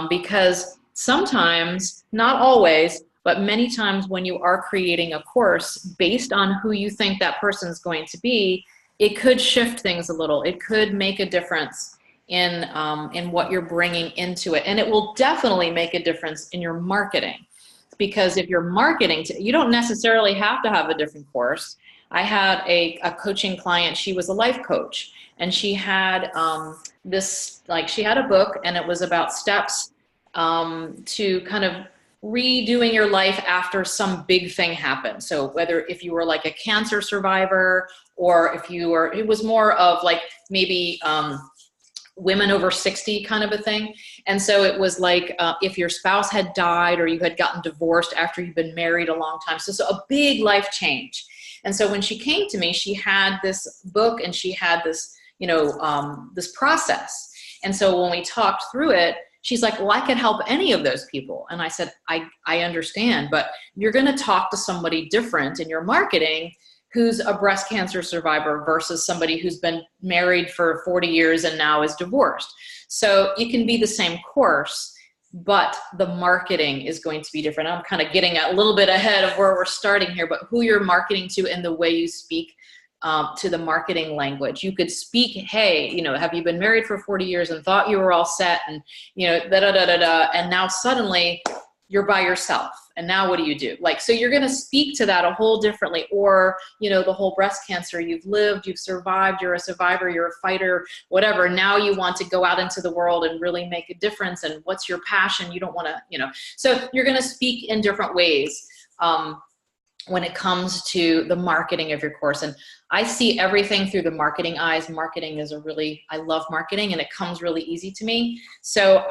because sometimes, not always, but many times when you are creating a course based on who you think that person's going to be, it could shift things a little. It could make a difference in what you're bringing into it. And it will definitely make a difference in your marketing. Because if you're marketing, you don't necessarily have to have a different course. I had a coaching client, she was a life coach, and she had she had a book, and it was about steps to kind of redoing your life after some big thing happened. So whether if you were like a cancer survivor, or if you were, it was more of like maybe women over 60 kind of a thing. And so it was like if your spouse had died, or you had gotten divorced after you've been married a long time. So a big life change. And so when she came to me, she had this book and she had this, this process. And so when we talked through it, she's like, well, I could help any of those people. And I said, I understand, but you're going to talk to somebody different in your marketing who's a breast cancer survivor versus somebody who's been married for 40 years and now is divorced. So it can be the same course, but the marketing is going to be different. I'm kind of getting a little bit ahead of where we're starting here, but who you're marketing to and the way you speak to the marketing language. You could speak, hey, have you been married for 40 years and thought you were all set, and, and now suddenly you're by yourself. And now what do you do? Like, so you're going to speak to that a whole differently. Or, you know, the whole breast cancer, you've lived, you've survived, you're a survivor, you're a fighter, whatever. Now you want to go out into the world and really make a difference. And what's your passion? You don't want to, you know, so you're going to speak in different ways when it comes to the marketing of your course. And I see everything through the marketing eyes. Marketing is I love marketing, and it comes really easy to me. So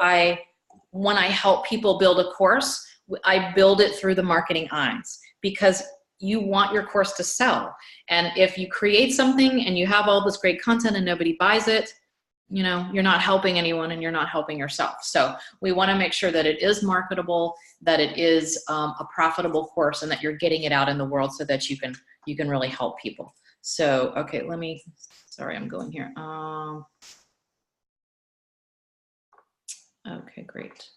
when I help people build a course, I build it through the marketing eyes, because you want your course to sell. And if you create something and you have all this great content and nobody buys it, you know, you're not helping anyone and you're not helping yourself. So we want to make sure that it is marketable, that it is a profitable course, and that you're getting it out in the world so that you can really help people. So, okay, sorry, I'm going here. Okay, great.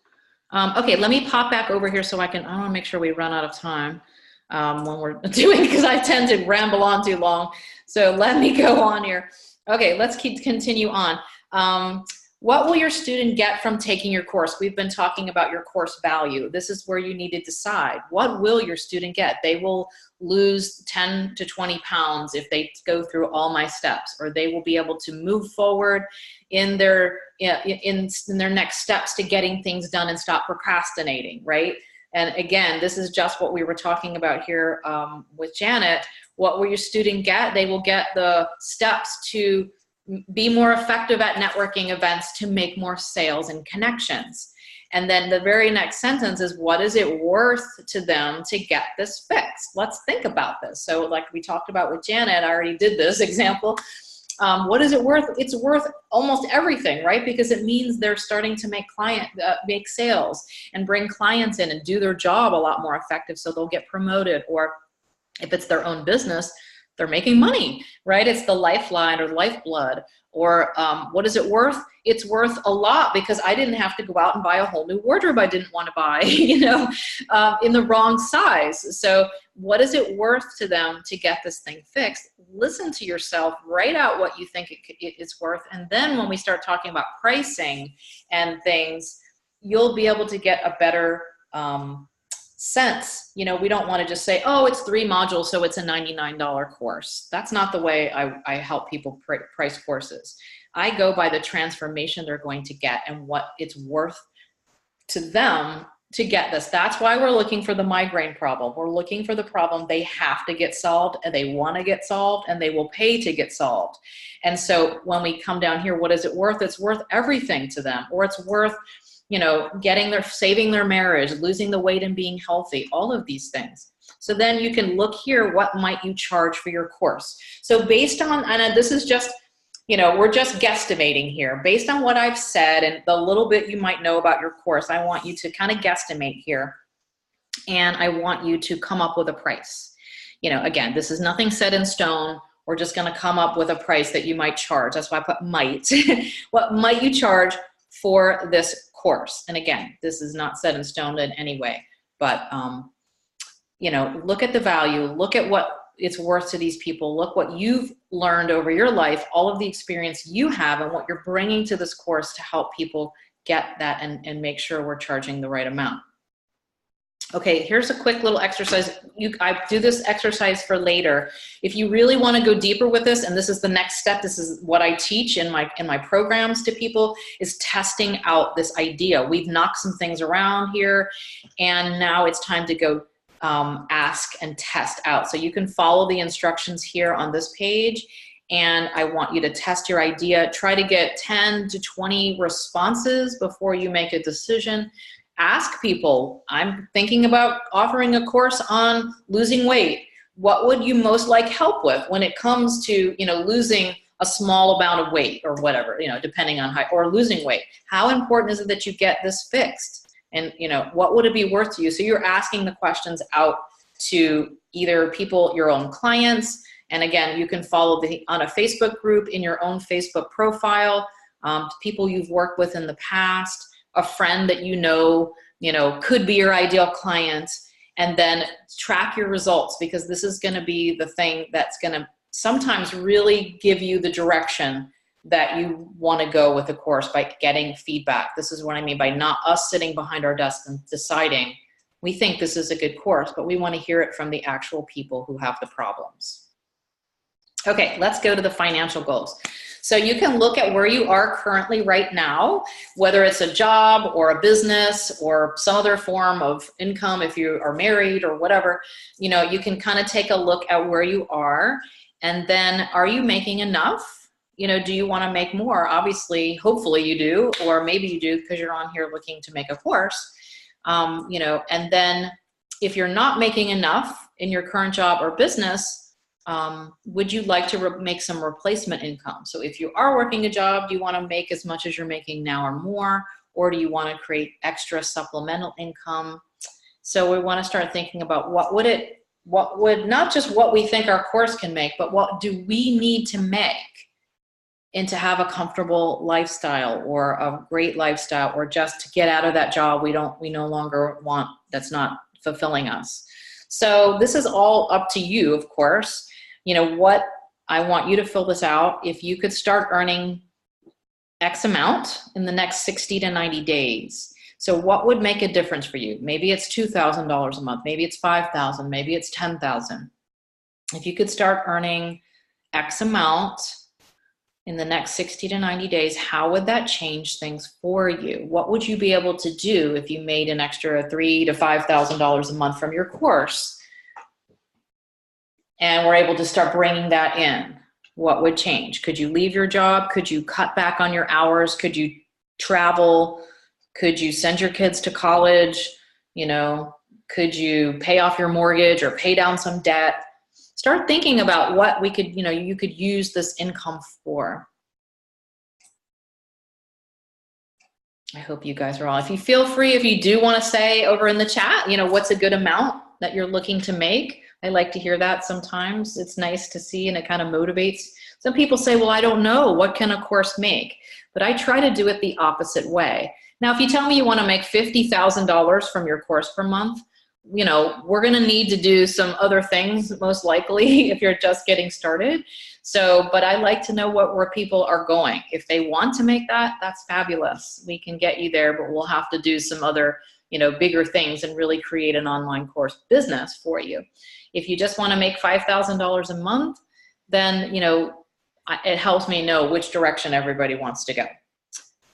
Okay, let me pop back over here so I want to make sure we run out of time when we're doing, because I tend to ramble on too long. So let me go on here. Okay, let's continue on. What will your student get from taking your course? We've been talking about your course value. This is where you need to decide. What will your student get? They will lose 10 to 20 pounds if they go through all my steps, or they will be able to move forward in their next steps to getting things done and stop procrastinating, right? And again, this is just what we were talking about here with Janet. What will your student get? They will get the steps to be more effective at networking events, to make more sales and connections. And then the very next sentence is, what is it worth to them to get this fixed? Let's think about this. So like we talked about with Janet, I already did this example. What is it worth? It's worth almost everything, right? Because it means they're starting to make sales and bring clients in and do their job a lot more effective, so they'll get promoted. Or if it's their own business, they're making money, right? It's the lifeline or lifeblood. Or what is it worth? It's worth a lot, because I didn't have to go out and buy a whole new wardrobe I didn't want to buy, you know, in the wrong size. So what is it worth to them to get this thing fixed? Listen to yourself, write out what you think it's worth. And then when we start talking about pricing and things, you'll be able to get a better sense. You know, we don't want to just say, oh, it's 3 modules, so it's a $99 course. That's not the way I help people price courses. I go by the transformation they're going to get and what it's worth to them to get this. That's why we're looking for the migraine problem. We're looking for the problem they have to get solved, and they want to get solved, and they will pay to get solved. And so when we come down here, what is it worth? It's worth everything to them, or it's worth, you know, saving their marriage, losing the weight and being healthy, all of these things. So then you can look here, what might you charge for your course? So based on, and this is just, you know, we're just guesstimating here. Based on what I've said and the little bit you might know about your course, I want you to kind of guesstimate here. And I want you to come up with a price. You know, again, this is nothing set in stone. We're just going to come up with a price that you might charge. That's why I put might. What might you charge for this course? And again, this is not set in stone in any way, but you know, look at the value, look at what it's worth to these people, look what you've learned over your life, all of the experience you have, and what you're bringing to this course to help people get that and make sure we're charging the right amount. Okay, here's a quick little exercise. I do this exercise for later. If you really want to go deeper with this, and this is the next step, this is what I teach in my programs to people, is testing out this idea. We've knocked some things around here, and now it's time to go ask and test out. So you can follow the instructions here on this page, and I want you to test your idea. Try to get 10 to 20 responses before you make a decision. Ask people, I'm thinking about offering a course on losing weight. What would you most like help with when it comes to, you know, losing a small amount of weight or whatever, you know, depending on height, or losing weight? How important is it that you get this fixed? And, you know, what would it be worth to you? So you're asking the questions out to either people, your own clients, and again, you can follow on a Facebook group, in your own Facebook profile, people you've worked with in the past, a friend that you know, could be your ideal client, and then track your results, because this is going to be the thing that's going to sometimes really give you the direction that you want to go with the course, by getting feedback. This is what I mean by not us sitting behind our desk and deciding We think this is a good course, but we want to hear it from the actual people who have the problems. Okay, let's go to the financial goals. So you can look at where you are currently right now, whether it's a job or a business or some other form of income if you are married or whatever. You know, you can kind of take a look at where you are, and then are you making enough? You know, do you want to make more? Obviously, hopefully you do, or maybe you do because you're on here looking to make a course. You know, and then if you're not making enough in your current job or business, would you like to make some replacement income? So if you are working a job, do you want to make as much as you're making now or more, or do you want to create extra supplemental income? So we want to start thinking about what would not just what we think our course can make, but what do we need to make and to have a comfortable lifestyle or a great lifestyle, or just to get out of that job we no longer want, that's not fulfilling us. So this is all up to you, of course. You know what, I want you to fill this out. If you could start earning X amount in the next 60 to 90 days. So what would make a difference for you? Maybe it's $2,000 a month, maybe it's $5,000, maybe it's $10,000. If you could start earning X amount in the next 60 to 90 days, how would that change things for you? What would you be able to do if you made an extra $3,000 to $5,000 a month from your course and were able to start bringing that in? What would change? Could you leave your job? Could you cut back on your hours? Could you travel? Could you send your kids to college? You know, could you pay off your mortgage or pay down some debt? Start thinking about what we could, you know, you could use this income for. I hope you guys are all, if you feel free, if you do want to say over in the chat, you know, what's a good amount that you're looking to make? I like to hear that sometimes. It's nice to see, and it kind of motivates. Some people say, well, I don't know, what can a course make? But I try to do it the opposite way. Now, if you tell me you want to make $50,000 from your course per month, you know, we're going to need to do some other things, most likely, if you're just getting started. So, but I like to know where people are going. If they want to make that, that's fabulous. We can get you there, but we'll have to do some other, you know, bigger things and really create an online course business for you. If you just want to make $5,000 a month, then, you know, it helps me know which direction everybody wants to go.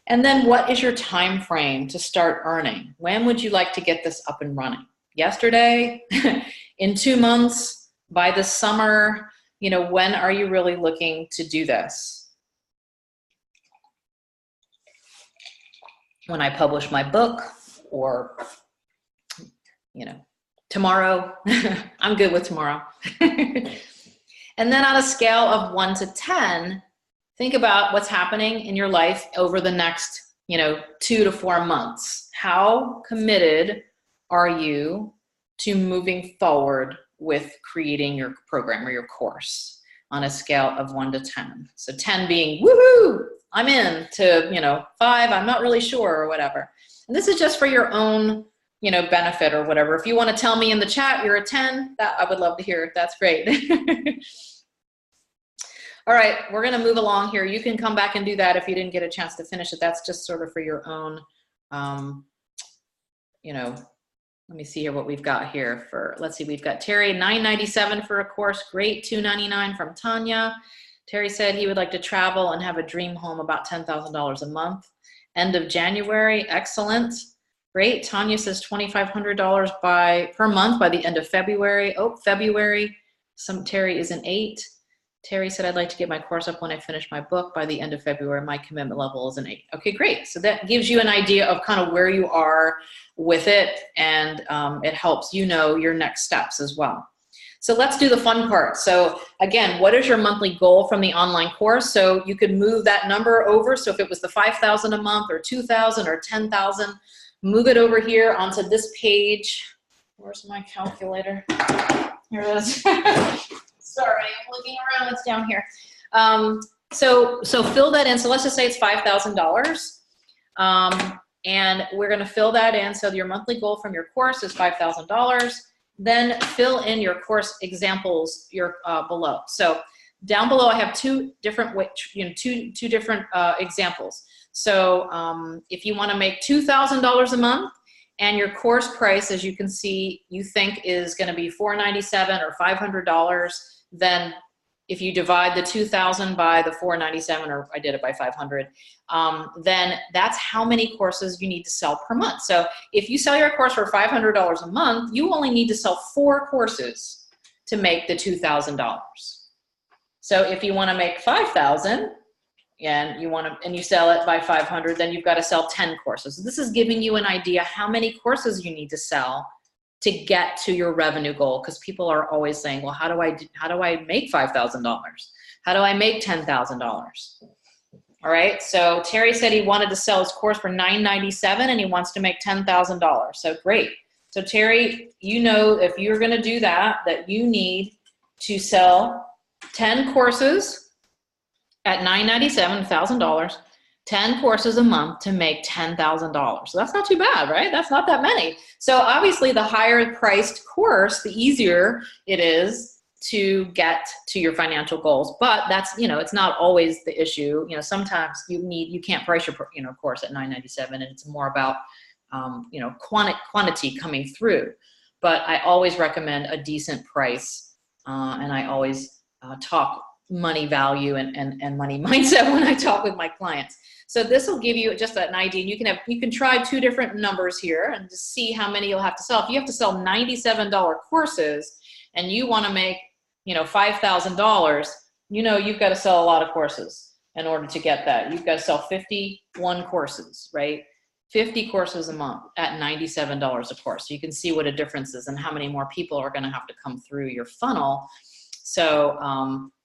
And then what is your time frame to start earning? When would you like to get this up and running? Yesterday, in 2 months, by the summer, you know, when are you really looking to do this? When I publish my book, or, you know, tomorrow? I'm good with tomorrow. And then on a scale of 1 to 10, think about what's happening in your life over the next, you know, 2 to 4 months. How committed are you to moving forward with creating your program or your course on a scale of 1 to 10? So 10 being, woohoo, I'm in, to, you know, 5, I'm not really sure, or whatever. And this is just for your own, you know, benefit or whatever. If you want to tell me in the chat you're a 10, that I would love to hear. That's great. All right, we're going to move along here. You can come back and do that if you didn't get a chance to finish it. That's just sort of for your own, you know, let me see here what we've got here for, let's see, we've got Terry, $9.97 for a course. Great, $2.99 from Tanya. Terry said he would like to travel and have a dream home, about $10,000 a month. End of January, excellent. Great, Tanya says $2,500 per month by the end of February. Oh, February, Terry is an 8. Terry said, I'd like to get my course up when I finish my book by the end of February. My commitment level is an 8. Okay, great. So that gives you an idea of kind of where you are with it, and it helps you know your next steps as well. So let's do the fun part. So again, what is your monthly goal from the online course? So you could move that number over. So if it was the 5,000 a month, or 2,000, or 10,000, move it over here onto this page. Where's my calculator? Here it is. Sorry, I'm looking around, it's down here. So fill that in. So let's just say it's $5,000. And we're gonna fill that in. So your monthly goal from your course is $5,000. Then fill in your course examples below. So down below I have two different examples. So if you wanna make $2,000 a month and your course price, as you can see, you think is going to be $497 or $500, then if you divide the 2,000 by the 497, or I did it by 500, then that's how many courses you need to sell per month. So if you sell your course for $500 a month, you only need to sell 4 courses to make the $2,000. So if you want to make 5,000 and you sell it by 500, then you've got to sell 10 courses. So this is giving you an idea how many courses you need to sell to get to your revenue goal, because people are always saying, well, how do I make $5,000? How do I make $10,000? All right, so Terry said he wanted to sell his course for $997 and he wants to make $10,000. So great. So Terry, you know, if you're going to do that, that you need to sell 10 courses at $997, $1,000, 10 courses a month to make $10,000. So that's not too bad, right? That's not that many. So obviously the higher priced course, the easier it is to get to your financial goals. But that's, you know, it's not always the issue. You know, sometimes you can't price your, course at $997, and it's more about, quantity coming through. But I always recommend a decent price, and I always talk money value and money mindset when I talk with my clients. So this will give you just an idea. You can try 2 different numbers here and just see how many you'll have to sell. If you have to sell $97 courses and you want to make, $5,000, you've got to sell a lot of courses in order to get that. You've got to sell 51 courses, right? 50 courses a month at $97 a course. So you can see what a difference is and how many more people are going to have to come through your funnel. So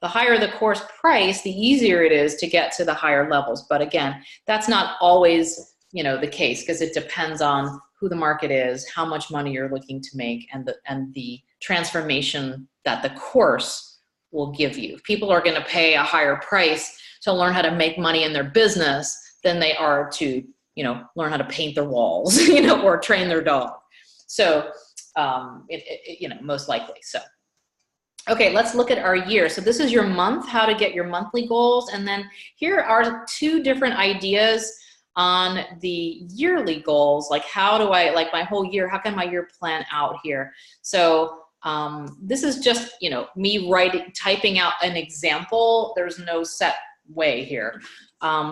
the higher the course price, the easier it is to get to the higher levels. But again, that's not always, the case, because it depends on who the market is, how much money you're looking to make, and the transformation that the course will give you. If people are going to pay a higher price to learn how to make money in their business than they are to, learn how to paint their walls, or train their dog. So, most likely. So. Okay, let's look at our year. So this is your month, how to get your monthly goals. And then here are 2 different ideas on the yearly goals. Like like my whole year, how can my year plan out here? So this is just, me typing out an example. There's no set way here.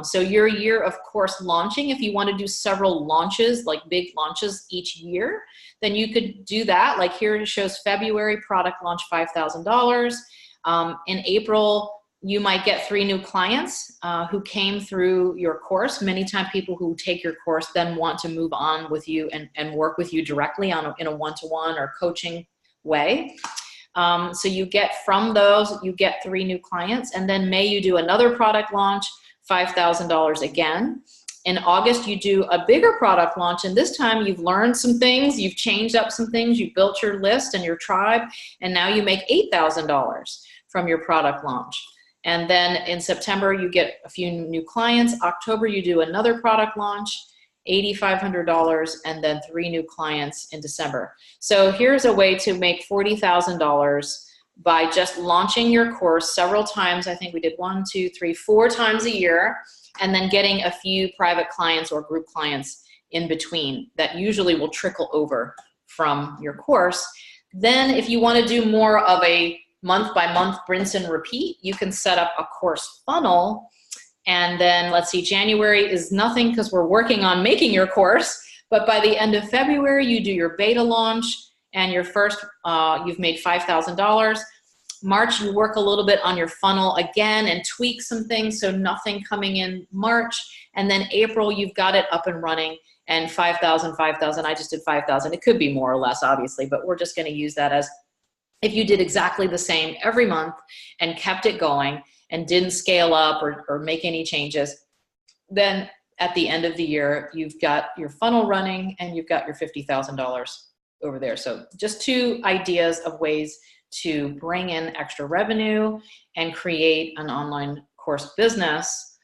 So your year of course launching, if you want to do several launches, like big launches each year, then you could do that. Like here it shows February product launch $5,000. In April, you might get 3 new clients who came through your course. Many times people who take your course then want to move on with you and work with you directly in a one-to-one or coaching way. So you get from those, you get 3 new clients. And then May, you do another product launch, $5,000 again. In August, you do a bigger product launch, and this time you've learned some things, you've changed up some things, you've built your list and your tribe, and now you make $8,000 from your product launch. And then in September, you get a few new clients. October, you do another product launch, $8,500, and then 3 new clients in December. So here's a way to make $40,000 by just launching your course several times. I think we did 1, 2, 3, 4 times a year, and then getting a few private clients or group clients in between that usually will trickle over from your course. Then if you want to do more of a month-by-month rinse and repeat, you can set up a course funnel. And then let's see, January is nothing because we're working on making your course, but by the end of February, you do your beta launch and your first, you've made $5,000. March, you work a little bit on your funnel again and tweak some things, so nothing coming in March. And then April, you've got it up and running, and 5,000, 5,000. I just did 5,000. It could be more or less, obviously, but we're just going to use that as if you did exactly the same every month and kept it going and didn't scale up or make any changes, then at the end of the year, you've got your funnel running and you've got your $50,000 over there. So just 2 ideas of ways to bring in extra revenue and create an online course business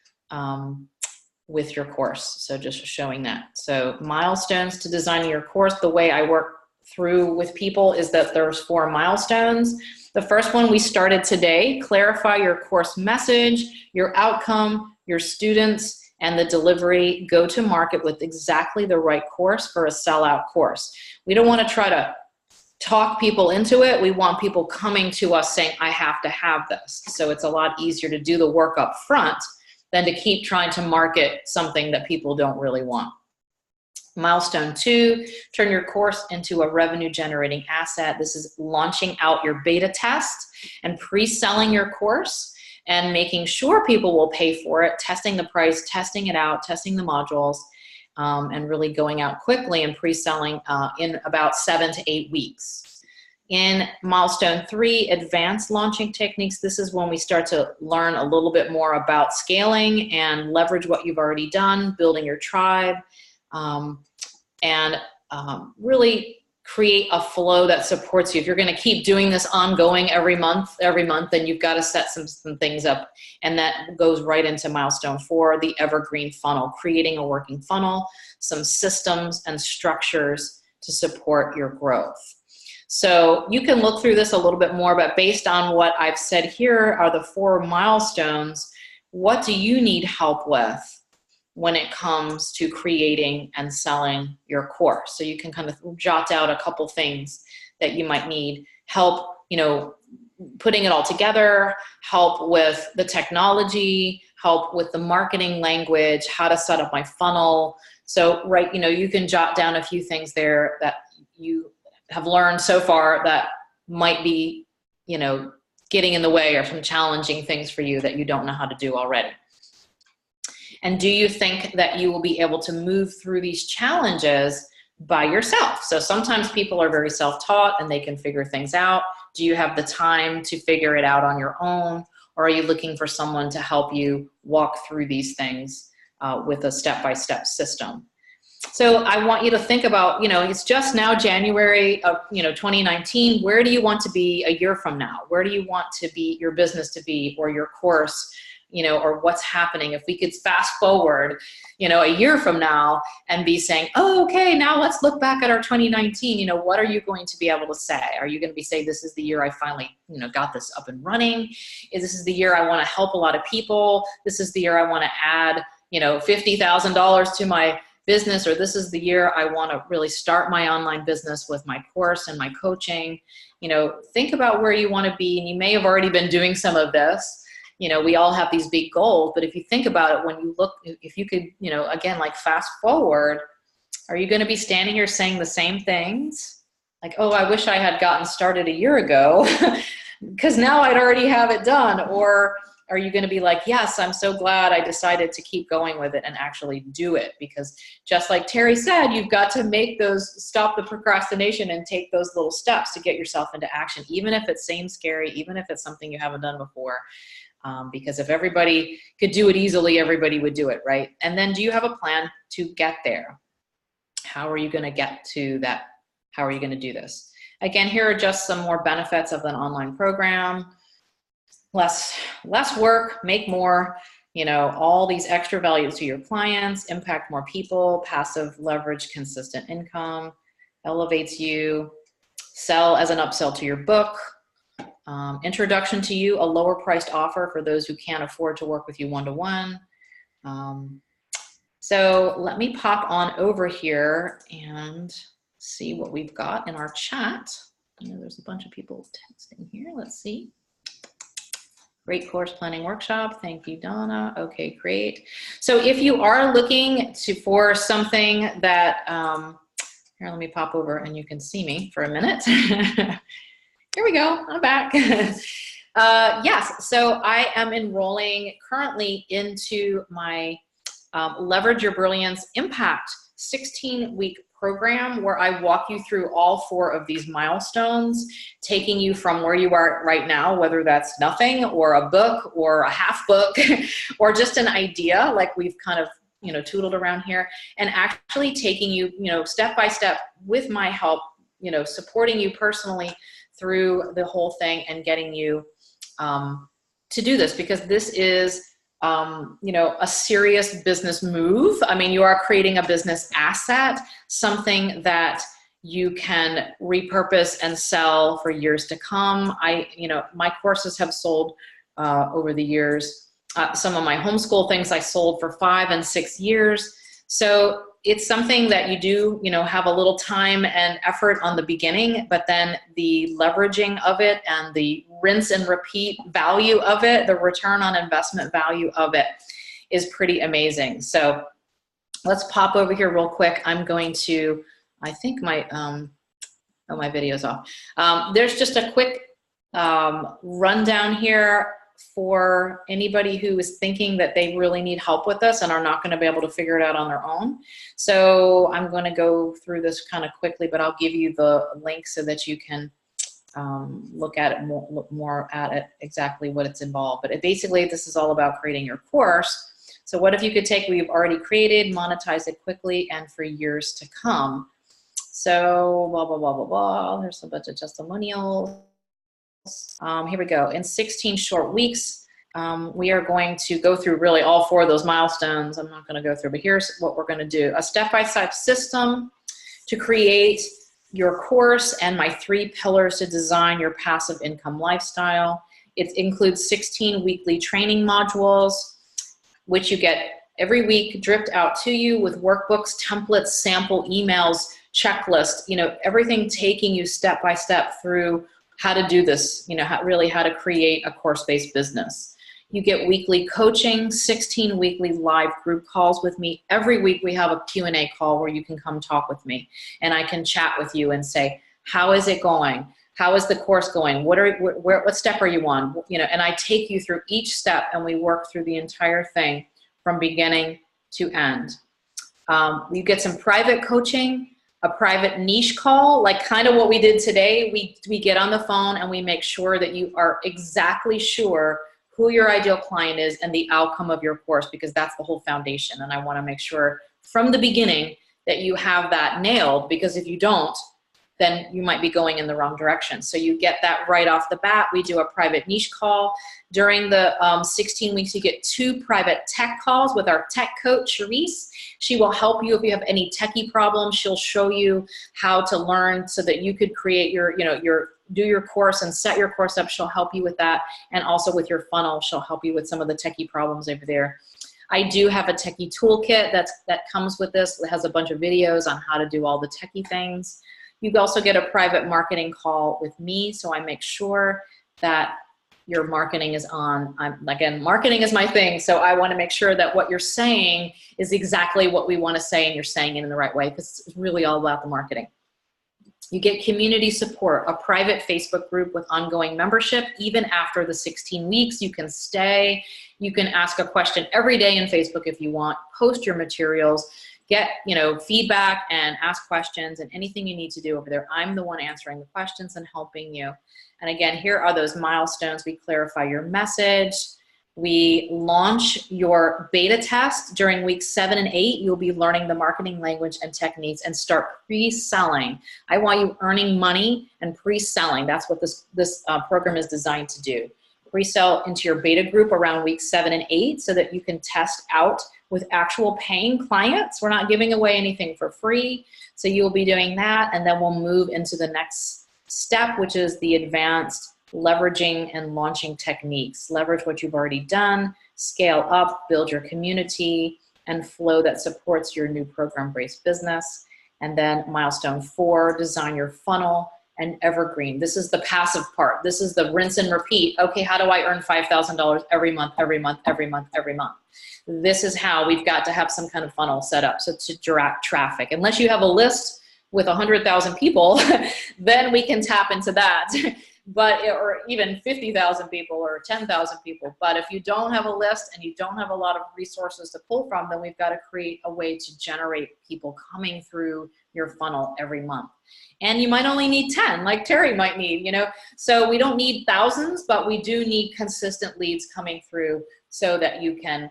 with your course. So just showing that. So milestones to designing your course. The way I work through with people is that there's 4 milestones. The first one we started today: clarify your course message, your outcome, your students, and the delivery go to market with exactly the right course for a sellout course. We don't want to try to talk people into it. We want people coming to us saying, I have to have this. So it's a lot easier to do the work up front than to keep trying to market something that people don't really want. Milestone 2, turn your course into a revenue generating asset. This is launching out your beta test and pre-selling your course and making sure people will pay for it, testing the price, testing it out, testing the modules, and really going out quickly and pre-selling in about 7 to 8 weeks. In Milestone 3, advanced launching techniques, this is when we start to learn a little bit more about scaling and leverage what you've already done, building your tribe, and really create a flow that supports you. If you're going to keep doing this ongoing every month, then you've got to set some things up. And that goes right into Milestone 4, the evergreen funnel, creating a working funnel, some systems and structures to support your growth. So you can look through this a little bit more, but based on what I've said here are the 4 milestones. What do you need help with when it comes to creating and selling your course? So you can kind of jot out a couple things that you might need help, putting it all together, help with the technology, help with the marketing language, how to set up my funnel. So, right, you can jot down a few things there that you have learned so far that might be, getting in the way or some challenging things for you that you don't know how to do already. And do you think that you will be able to move through these challenges by yourself? So sometimes people are very self-taught and they can figure things out. Do you have the time to figure it out on your own? Or are you looking for someone to help you walk through these things with a step-by-step system? So I want you to think about, it's just now January of, 2019. Where do you want to be a year from now? Where do you want to be your business to be, or your course, or what's happening? If we could fast forward, a year from now and be saying, oh, okay, now let's look back at our 2019. What are you going to be able to say? Are you going to be saying, this is the year I finally, got this up and running? This is the year I want to help a lot of people. This is the year I want to add, $50,000 to my business, or this is the year I want to really start my online business with my course and my coaching. Think about where you want to be, and you may have already been doing some of this. We all have these big goals, but if you think about it, when you look, if you could, again, like fast forward, are you going to be standing here saying the same things? Like, oh, I wish I had gotten started a year ago because now I'd already have it done. Or are you going to be like, yes, I'm so glad I decided to keep going with it and actually do it? Because just like Terry said, you've got to stop the procrastination and take those little steps to get yourself into action, even if it seems scary, even if it's something you haven't done before. Because if everybody could do it easily, everybody would do it, right? And then do you have a plan to get there? How are you going to get to that? How are you going to do this? Again, here are just some more benefits of an online program. Less work, make more, all these extra values to your clients, impact more people, passive leverage, consistent income, elevates you, sell as an upsell to your book, introduction to you, a lower priced offer for those who can't afford to work with you one-to-one. So let me pop on over here and see what we've got in our chat. There's a bunch of people texting here. Let's see. Great course planning workshop. Thank you, Donna. Okay, great. So if you are looking for something that, here, let me pop over and you can see me for a minute. Here we go, I'm back. Yes, so I am enrolling currently into my Leverage Your Brilliance Impact 16-week program where I walk you through all 4 of these milestones, taking you from where you are right now, whether that's nothing or a book or a half book or just an idea like we've kind of, tootled around here, and actually taking you, step by step with my help, supporting you personally through the whole thing and getting you to do this, because this is a serious business move. I mean, you are creating a business asset, something that you can repurpose and sell for years to come. My courses have sold over the years Some of my homeschool things I sold for 5 and 6 years. So it's something that you do, have a little time and effort on the beginning, but then the leveraging of it and the rinse and repeat value of it, the return on investment value of it is pretty amazing. So let's pop over here real quick. I'm going to, I think my video's off. There's just a quick rundown here for anybody who is thinking that they really need help with this and are not going to be able to figure it out on their own. So I'm going to go through this kind of quickly, but I'll give you the link so that you can look at it look more at it, exactly what it's involved. But basically, this is all about creating your course. So what if you could take what you've already created, monetize it quickly and for years to come? So blah, blah, blah, blah, blah. There's a bunch of testimonials. Here we go. In 16 short weeks, we are going to go through really all 4 of those milestones. I'm not going to go through, but here's what we're going to do. A step-by-step system to create your course and my 3 pillars to design your passive income lifestyle. It includes 16 weekly training modules, which you get every week dripped out to you with workbooks, templates, sample emails, checklist, everything taking you step by step through how to do this, how to create a course-based business. You get weekly coaching, 16 weekly live group calls with me. Every week we have a Q&A call where you can come talk with me and I can chat with you and say, how is it going? How is the course going? What step are you on? And I take you through each step and we work through the entire thing from beginning to end. You get some private coaching, a private niche call, like kind of what we did today. We get on the phone and we make sure that you are exactly sure who your ideal client is and the outcome of your course, because that's the whole foundation. And I want to make sure from the beginning that you have that nailed, because if you don't, then you might be going in the wrong direction. So you get that right off the bat. We do a private niche call. During the 16 weeks, you get 2 private tech calls with our tech coach, Charisse. She will help you if you have any techie problems. She'll show you how to learn so that you could create do your course and set your course up. She'll help you with that. And also with your funnel, she'll help you with some of the techie problems over there. I do have a techie toolkit that comes with this. It has a bunch of videos on how to do all the techie things. You also get a private marketing call with me, so I make sure that your marketing is on. Again, marketing is my thing, so I want to make sure that what you're saying is exactly what we want to say and you're saying it in the right way, because it's really all about the marketing. You get community support, a private Facebook group with ongoing membership. Even after the 16 weeks, you can stay. You can ask a question every day in Facebook if you want, post your materials, get feedback and ask questions and anything you need to do over there. I'm the one answering the questions and helping you. And again, here are those milestones. We clarify your message. We launch your beta test during weeks 7 and 8. You'll be learning the marketing language and techniques and start pre-selling. I want you earning money and pre-selling. That's what this program is designed to do. Pre-sell into your beta group around weeks 7 and 8 so that you can test out with actual paying clients. We're not giving away anything for free. So you'll be doing that, and then we'll move into the next step, which is the advanced leveraging and launching techniques. Leverage what you've already done, scale up, build your community, and flow that supports your new program-based business. And then milestone 4, design your funnel and evergreen. This is the passive part. This is the rinse and repeat. Okay, how do I earn $5,000 every month, every month, every month, every month? This is how we've got to have some kind of funnel set up so to direct traffic. Unless you have a list with 100,000 people, then we can tap into that. Or even 50,000 people or 10,000 people. But if you don't have a list and you don't have a lot of resources to pull from, then we've got to create a way to generate people coming through your funnel every month. And you might only need 10, like Terry might need, So we don't need thousands, but we do need consistent leads coming through so that you can,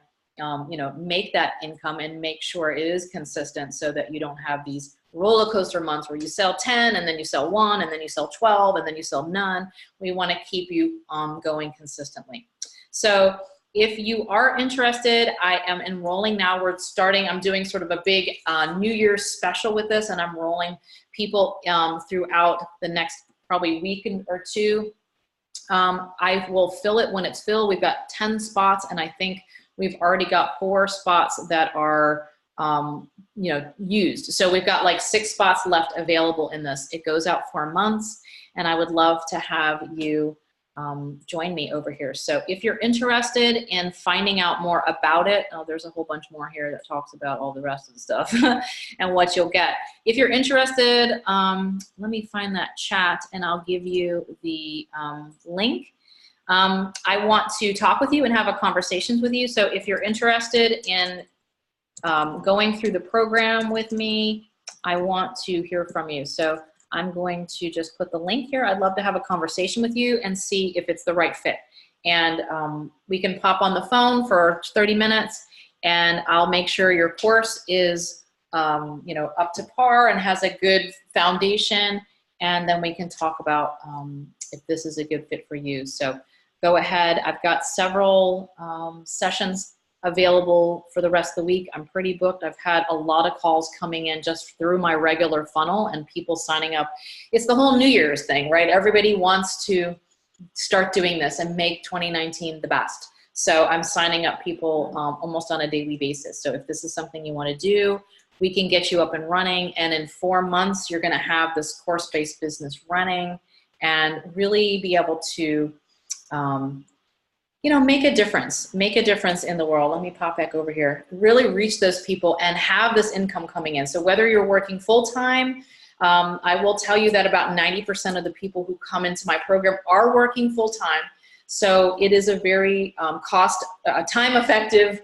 make that income and make sure it is consistent so that you don't have these roller coaster months where you sell 10 and then you sell 1 and then you sell 12 and then you sell none. We want to keep you going consistently. So if you are interested, I am enrolling now. I'm doing sort of a big New Year's special with this, and I'm enrolling people throughout the next probably week or two. I will fill it when it's filled. We've got 10 spots, and I think we've already got 4 spots that are used. So we've got like 6 spots left available in this. It goes out 4 months, and I would love to have you join me over here. So if you're interested in finding out more about it, there's a whole bunch more here that talks about all the rest of the stuff and what you'll get. If you're interested, let me find that chat and I'll give you the link. I want to talk with you and have a conversation with you. So if you're interested in going through the program with me, I want to hear from you. So I'm going to just put the link here. I'd love to have a conversation with you and see if it's the right fit. And we can pop on the phone for 30 minutes and I'll make sure your course is up to par and has a good foundation. And then we can talk about if this is a good fit for you. So go ahead. I've got several sessions available for the rest of the week. I'm pretty booked. I've had a lot of calls coming in just through my regular funnel and people signing up. It's the whole New Year's thing, right? Everybody wants to start doing this and make 2019 the best. So I'm signing up people almost on a daily basis. So if this is something you want to do, we can get you up and running. And in 4 months, you're going to have this course-based business running and really be able to make a difference in the world. Let me pop back over here. Really reach those people and have this income coming in. So whether you're working full-time, I will tell you that about 90% of the people who come into my program are working full-time. So it is a very time-effective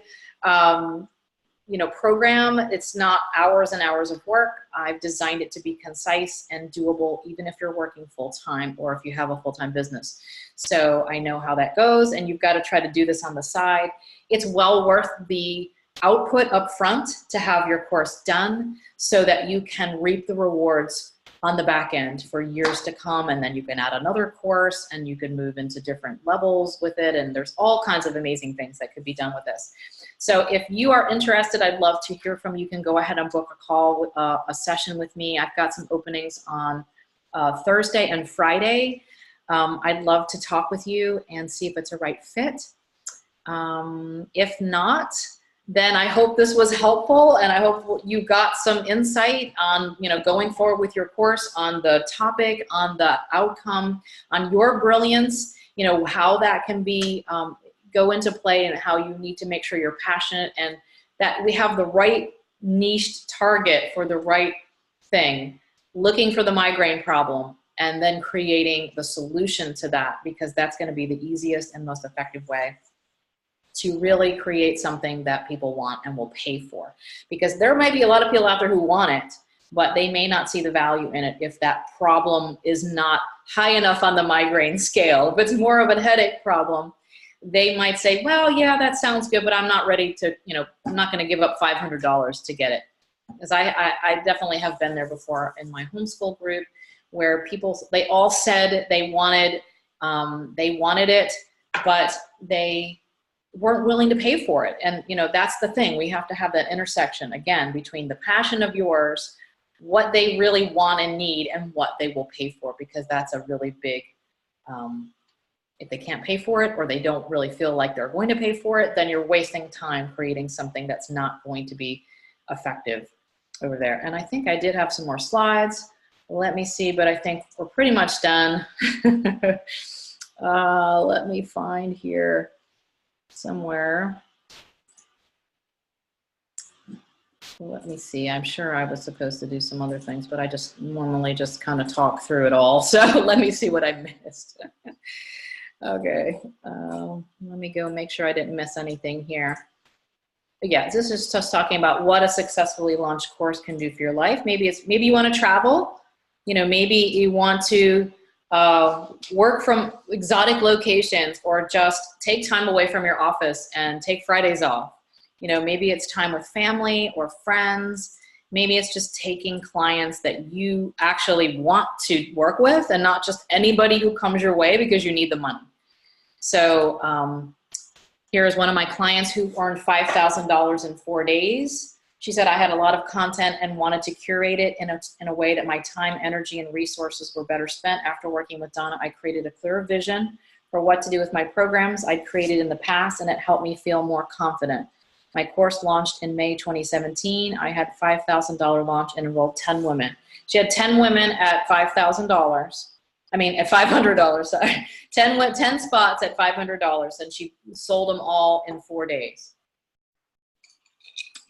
program. It's not hours and hours of work. I've designed it to be concise and doable, even if you're working full-time or if you have a full-time business. So I know how that goes, and you've got to try to do this on the side. It's well worth the output up front to have your course done so that you can reap the rewards on the back end for years to come, and then you can add another course and you can move into different levels with it, and there's all kinds of amazing things that could be done with this. So if you are interested, I'd love to hear from you. You can go ahead and book a call, a session with me. I've got some openings on Thursday and Friday. I'd love to talk with you and see if it's a right fit. If not, then I hope this was helpful, and I hope you got some insight on, going forward with your course, on the topic, on the outcome, on your brilliance, how that can be go into play, and how you need to make sure you're passionate and that we have the right niche target for the right thing, looking for the migraine problem, and then creating the solution to that, because that's going to be the easiest and most effective way to really create something that people want and will pay for. Because there might be a lot of people out there who want it, but they may not see the value in it if that problem is not high enough on the migraine scale. If it's more of a headache problem, they might say, well, yeah, that sounds good, but I'm not ready to, I'm not going to give up $500 to get it. Because I definitely have been there before in my homeschool group, where they all said they wanted it, but they weren't willing to pay for it. And that's the thing. We have to have that intersection again between the passion of yours, what they really want and need, and what they will pay for, because that's a really big, if they can't pay for it or they don't really feel like they're going to pay for it, then you're wasting time creating something that's not going to be effective over there. And I think I did have some more slides. Let me see, but I think we're pretty much done. Let me find here somewhere. Let me see. I'm sure I was supposed to do some other things, but I just normally just kind of talk through it all. So let me see what I missed. Okay. Let me go make sure I didn't miss anything here. But yeah, this is just talking about what a successfully launched course can do for your life. Maybe you want to travel. Maybe you want to work from exotic locations, or just take time away from your office and take Fridays off. Maybe it's time with family or friends. Maybe it's just taking clients that you actually want to work with, and not just anybody who comes your way because you need the money. So here's one of my clients who earned $5,000 in 4 days. She said, I had a lot of content and wanted to curate it in a way that my time, energy, and resources were better spent. After working with Donna, I created a clear vision for what to do with my programs I'd created in the past, and it helped me feel more confident. My course launched in May 2017. I had $5,000 launch and enrolled 10 women. She had 10 women at $5,000. I mean, at $500, sorry. 10 spots at $500, and she sold them all in 4 days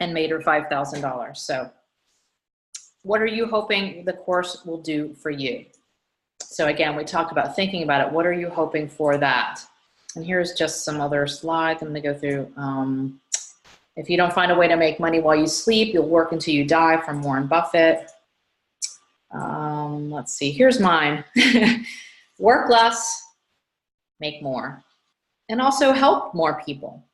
and made her $5,000. So what are you hoping the course will do for you? So again, we talked about thinking about it. What are you hoping for that? And here's just some other slides I'm going to go through. If you don't find a way to make money while you sleep, you'll work until you die, from Warren Buffett. Let's see, here's mine. Work less, make more, and also help more people.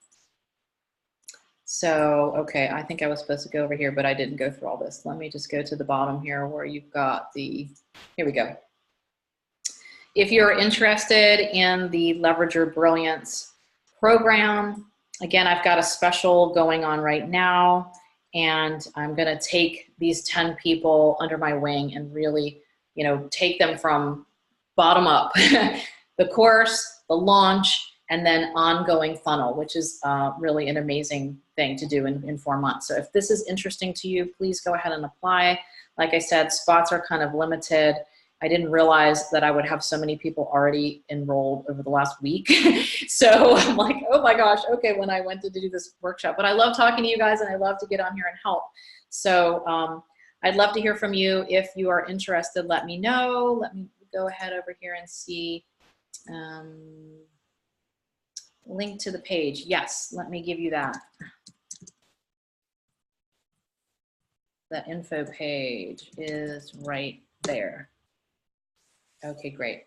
So, okay, I think I was supposed to go over here, but I didn't go through all this. Let me just go to the bottom here where you've got the, here we go. If you're interested in the Leverage Your Brilliance program, again, I've got a special going on right now, and I'm gonna take these 10 people under my wing and really, you know, take them from bottom up. The course, the launch, and then ongoing funnel, which is really an amazing thing to do in 4 months. So if this is interesting to you, please go ahead and apply. Like I said, spots are kind of limited. I didn't realize that I would have so many people already enrolled over the last week. So I'm like, oh my gosh, okay, when I went to do this workshop. But I love talking to you guys, and I love to get on here and help. So I'd love to hear from you. If you are interested, let me know. Let me go ahead over here and see. Link to the page. Yes, let me give you that. That info page is right there. Okay, great.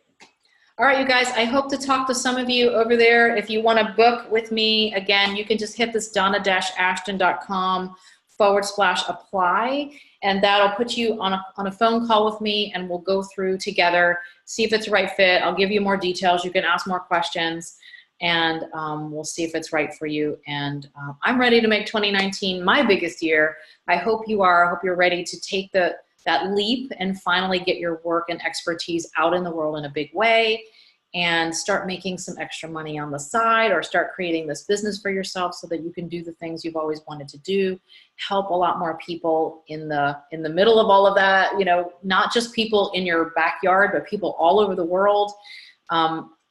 All right, you guys, I hope to talk to some of you over there. If you want to book with me, again, you can just hit this donna-ashton.com/apply, and that'll put you on a phone call with me, and we'll go through together, see if it's the right fit. I'll give you more details. You can ask more questions, and we'll see if it's right for you. And I'm ready to make 2019 my biggest year. I hope you are. I hope you're ready to take that leap and finally get your work and expertise out in the world in a big way, and start making some extra money on the side, or start creating this business for yourself so that you can do the things you've always wanted to do, help a lot more people in the middle of all of that, you know, not just people in your backyard, but people all over the world.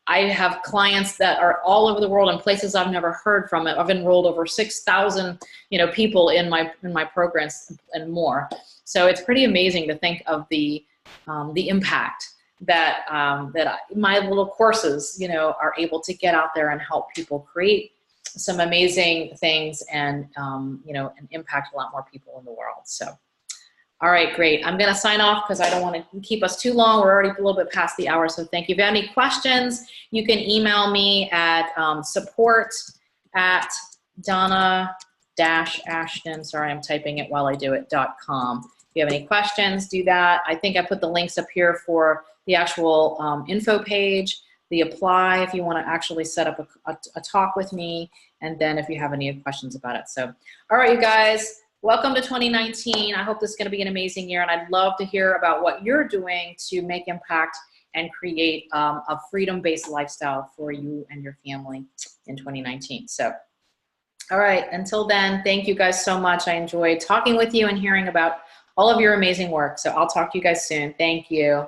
I have clients that are all over the world in places I've never heard from. I've enrolled over 6,000, you know, people in my programs and more. So it's pretty amazing to think of the impact that my little courses, you know, are able to get out there and help people create some amazing things, and you know, and impact a lot more people in the world. So, all right, great. I'm going to sign off because I don't want to keep us too long. We're already a little bit past the hour, so thank you. If you have any questions, you can email me at support@donna-ashton, sorry, I'm typing it while I do it, .com. If you have any questions, do that. I think I put the links up here for the actual info page, the apply if you want to actually set up a talk with me, and then if you have any questions about it. So, all right, you guys. Welcome to 2019. I hope this is going to be an amazing year, and I'd love to hear about what you're doing to make impact and create a freedom-based lifestyle for you and your family in 2019. So, all right, until then, thank you guys so much. I enjoyed talking with you and hearing about all of your amazing work. So I'll talk to you guys soon. Thank you.